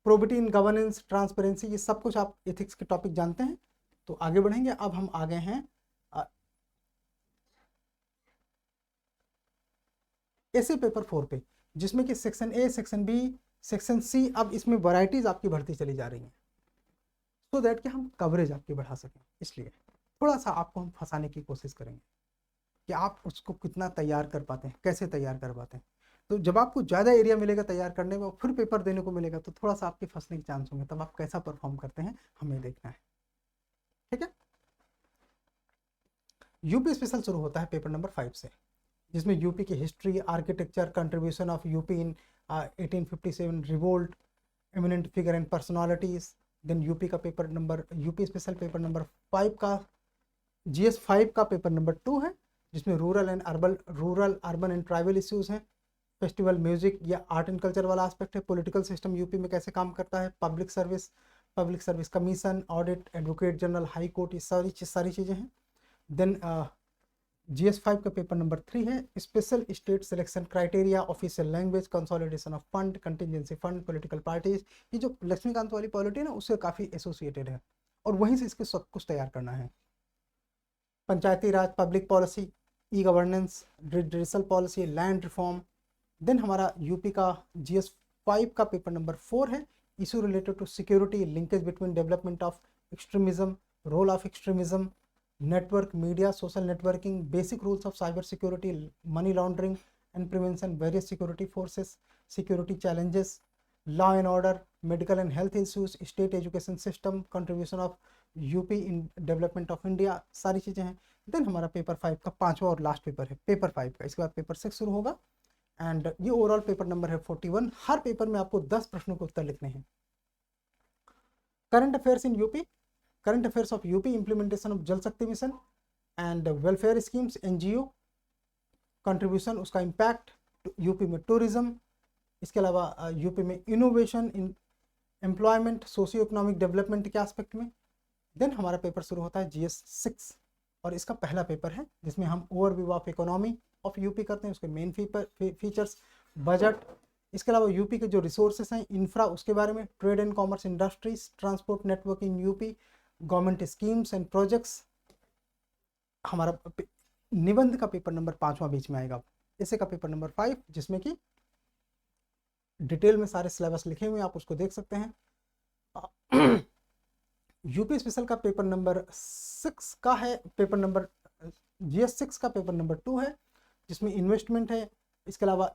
probity in governance, transparency, ये सब कुछ आप एथिक्स के टॉपिक जानते हैं। तो आगे बढ़ेंगे। अब हम आ गए हैं ऐसे पेपर 4 पे, जिसमें कि section A, section B, section C, अब इसमें वैरायटीज आपकी बढ़ती चली जा रही हैं, सो दैट कि हम कवरेज आपकी बढ़ा सकें। इसलिए थोड़ा सा आपको हम फंसाने की कोशिश करेंगे कि आप उसको कितना तैयार कर पाते हैं, कैसे तैयार कर पाते हैं। तो जब आपको ज़्यादा एरिया मिलेगा तैयार करने में और फिर पेपर देने को मिलेगा, तो थोड़ा सा आपके फंसने के चांस होंगे। तब आप कैसा परफॉर्म करते हैं हमें देखना है, ठीक है। यूपी स्पेशल शुरू होता है पेपर नंबर 5 से, जिसमें यूपी की history, architecture, contribution of UP in 1857, revolt, eminent figure and personalities. Then UP का paper number, UP special paper number 5 का, GS 5 का पेपर नंबर 2 है, जिसमें rural urban and tribal issues हैं, फेस्टिवल, म्यूजिक या आर्ट एंड कल्चर वाला aspect है, political system UP में कैसे काम करता है, public service commission, audit, advocate general, high court, ये सारी चीज़ें हैं। देन GS 5 का पेपर नंबर 3 है, special state selection criteria, official language, consolidation of fund, contingency fund, political parties. ये जो लक्ष्मीकांत वाली पॉलिटी है ना, उससे काफ़ी एसोसिएटेड है और वहीं से इसके सब कुछ तैयार करना है। Panchayati raj, public policy, e governance, digital policy, land reform. Then हमारा यूपी का GS 5 का पेपर नंबर 4 है, issue related to security, linkage between development of extremism, role of extremism, network, media, social networking, basic rules of cyber security, money laundering and prevention, various security forces, security challenges, law and order, medical and health issues, state education system, contribution of UP in development of India, सारी चीज़ें हैं। Then हमारा paper 5 का पांचवा और last paper है paper 5 का, इसके बाद पेपर 6 शुरू होगा। एंड ये ओवरऑल पेपर नंबर है 41। हर पेपर में आपको 10 प्रश्नों के उत्तर लिखने हैं। Current affairs in UP, current affairs of UP, implementation of जल शक्ति mission and welfare schemes, NGO, contribution, उसका इम्पैक्ट यूपी में, टूरिज्म, इसके अलावा यूपी में innovation in employment, socio economic development के एस्पेक्ट में। देन हमारा पेपर शुरू होता है GS 6 और इसका पहला पेपर है, जिसमें हम overview of economy of UP करते हैं, उसके मेन फीचर्स, बजट, इसके अलावा यूपी के जो रिसोर्सेस हैं, इंफ्रा, उसके बारे में, trade and commerce, industries, transport network in UP, government schemes and projects. हमारा निबंध का पेपर नंबर 5वां बीच में आएगा, इसे का पेपर नंबर 5, जिसमें कि डिटेल में सारे सिलेबस लिखे हुए हैं, आप उसको देख सकते हैं। यूपी स्पेशल का पेपर नंबर 6 का है, पेपर नंबर GS 6 का पेपर नंबर 2 है, जिसमें इन्वेस्टमेंट है, इसके अलावा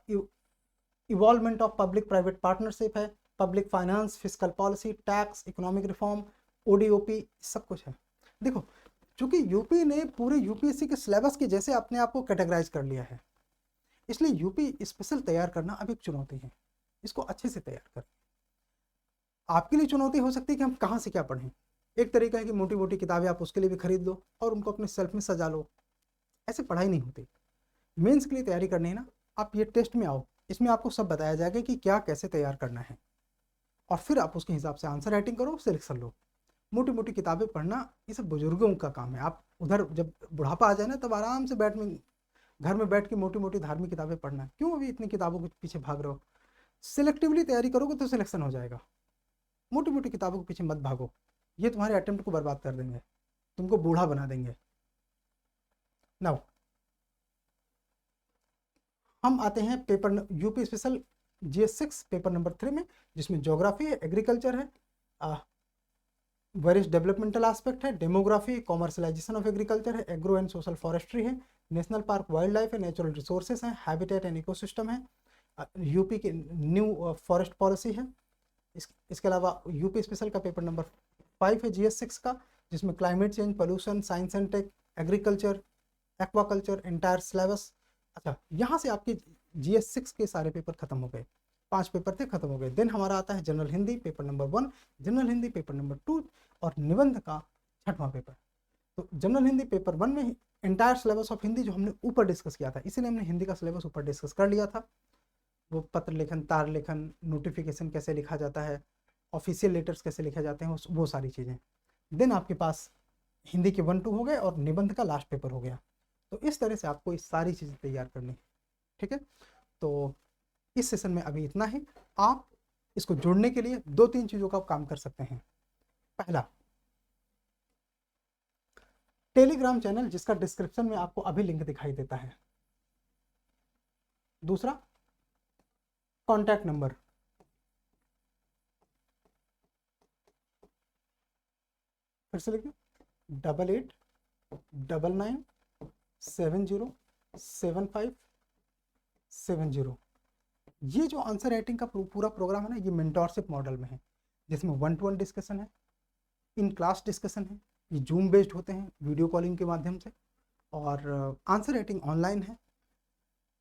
involvement of public private partnership है, public finance, fiscal policy, tax, economic reform, ODOP, सब कुछ है। देखो, चूंकि यूपी ने पूरे UPSC के सिलेबस के जैसे अपने आप को कैटेगराइज कर लिया है, इसलिए यूपी स्पेशल तैयार करना अब एक चुनौती है। इसको अच्छे से तैयार करें। आपके लिए चुनौती हो सकती है कि हम कहाँ से क्या पढ़ें। एक तरीका है कि मोटी मोटी किताबें आप उसके लिए भी खरीद लो और उनको अपने सेल्फ में सजा लो। ऐसे पढ़ाई नहीं होती। मेंस के लिए तैयारी करनी है ना, आप ये टेस्ट में आओ, इसमें आपको सब बताया जाएगा कि क्या कैसे तैयार करना है और फिर आप उसके हिसाब से आंसर राइटिंग करो, सिलेक्शन लो। मोटी मोटी किताबें पढ़ना ये सब बुजुर्गों का काम है। आप उधर जब बुढ़ापा आ जाए ना, तब आराम से घर में बैठ के मोटी मोटी धार्मिक किताबें पढ़ना। क्यों अभी इतनी किताबों के पीछे भाग रहे हो? सिलेक्टिवली तैयारी करोगे तो सिलेक्शन हो जाएगा। मोटी मोटी किताबों के पीछे मत भागो, ये तुम्हारे अटेम्प्ट को बर्बाद कर देंगे, तुमको बूढ़ा बना देंगे। नाउ हम आते हैं paper UP special GS 6 paper number 3 में, जिसमें ज्योग्राफी है, एग्रीकल्चर है, वेरियस डेवलपमेंटल एस्पेक्ट है, डेमोग्राफी, कॉमर्शलाइजेशन ऑफ एग्रीकल्चर है, एग्रो एंड सोशल फॉरेस्ट्री है, नेशनल पार्क, वाइल्ड लाइफ है, नेचुरल रिसोर्सेज है, हैबिटेट एंड इकोसिस्टम है, यूपी की न्यू फॉरेस्ट पॉलिसी है। इसके अलावा यूपी स्पेशल का पेपर नंबर 5 है GS 6 का, जिसमें climate change, pollution, science and tech, agriculture, aquaculture, entire syllabus. अच्छा, यहाँ से आपके GS 6 के सारे पेपर खत्म हो गए। 5 पेपर थे, खत्म हो गए। देन हमारा आता है general Hindi paper number 1, general Hindi paper number 2 और निबंध का 6वां पेपर। तो जनरल हिंदी पेपर 1 में एंटायर सिलेबस ऑफ हिंदी जो हमने ऊपर डिस्कस किया था, इसीलिए हमने हिंदी का सिलेबस ऊपर डिस्कस कर लिया था। वो पत्र लेखन, तार लेखन, नोटिफिकेशन कैसे लिखा जाता है, ऑफिशियल लेटर्स कैसे लिखे जाते हैं, वो सारी चीज़ें। देन आपके पास हिंदी के 1-2 हो गए और निबंध का लास्ट पेपर हो गया। तो इस तरह से आपको इस सारी चीज़ें तैयार करनी है, ठीक है। तो इस सेशन में अभी इतना ही। आप इसको जोड़ने के लिए 2-3 चीज़ों का आप काम कर सकते हैं। पहला, टेलीग्राम चैनल जिसका डिस्क्रिप्शन में आपको अभी लिंक दिखाई देता है। दूसरा, कॉन्टैक्ट नंबर, फिर से लिखिए 8899707570। ये जो आंसर राइटिंग का पूरा प्रोग्राम है ना, ये मेंटोरशिप मॉडल में है, जिसमें 1-to-1 डिस्कशन है, इन क्लास डिस्कशन है, ये जूम बेस्ड होते हैं वीडियो कॉलिंग के माध्यम से, और आंसर राइटिंग ऑनलाइन है।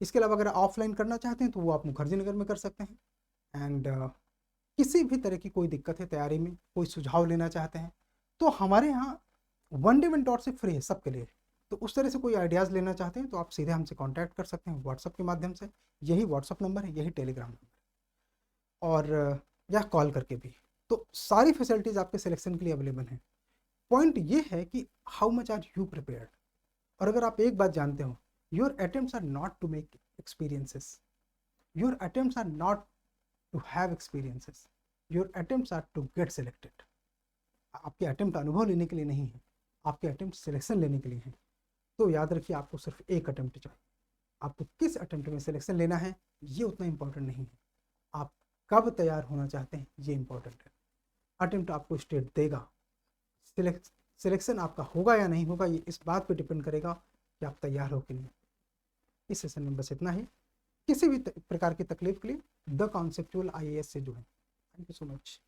इसके अलावा अगर ऑफलाइन करना चाहते हैं तो वो आप मुखर्जी नगर में कर सकते हैं। एंड किसी भी तरह की कोई दिक्कत है तैयारी में, कोई सुझाव लेना चाहते हैं, तो हमारे यहाँ 1 डे मेंटोरशिप फ्री है सबके लिए। तो उस तरह से कोई आइडियाज़ लेना चाहते हैं तो आप सीधे हमसे कांटेक्ट कर सकते हैं व्हाट्सअप के माध्यम से। यही व्हाट्सअप नंबर है, यही टेलीग्राम नंबर, और या कॉल करके भी। तो सारी फैसिलिटीज़ आपके सिलेक्शन के लिए अवेलेबल हैं। पॉइंट ये है कि how much are you prepared. और अगर आप एक बात जानते हो, your attempts are not to make experiences, your attempts are not to have experiences, your attempts are to get selected. आपके अटेम्प्ट अनुभव लेने के लिए नहीं है, आपके अटेम्प्ट सिलेक्शन लेने के लिए हैं। तो याद रखिए, आपको सिर्फ एक अटेम्प्ट चाहिए। आपको किस अटेम्प्ट में सिलेक्शन लेना है ये उतना इंपॉर्टेंट नहीं है, आप कब तैयार होना चाहते हैं ये इंपॉर्टेंट है। अटेम्प्ट आपको स्टेट देगा, सिलेक्शन आपका होगा या नहीं होगा ये इस बात पे डिपेंड करेगा कि आप तैयार हो कि नहीं। इस सेशन में बस इतना ही। किसी भी प्रकार की तकलीफ के लिए द कॉन्सेप्चुअल IAS से जुड़ें। Thank you so much.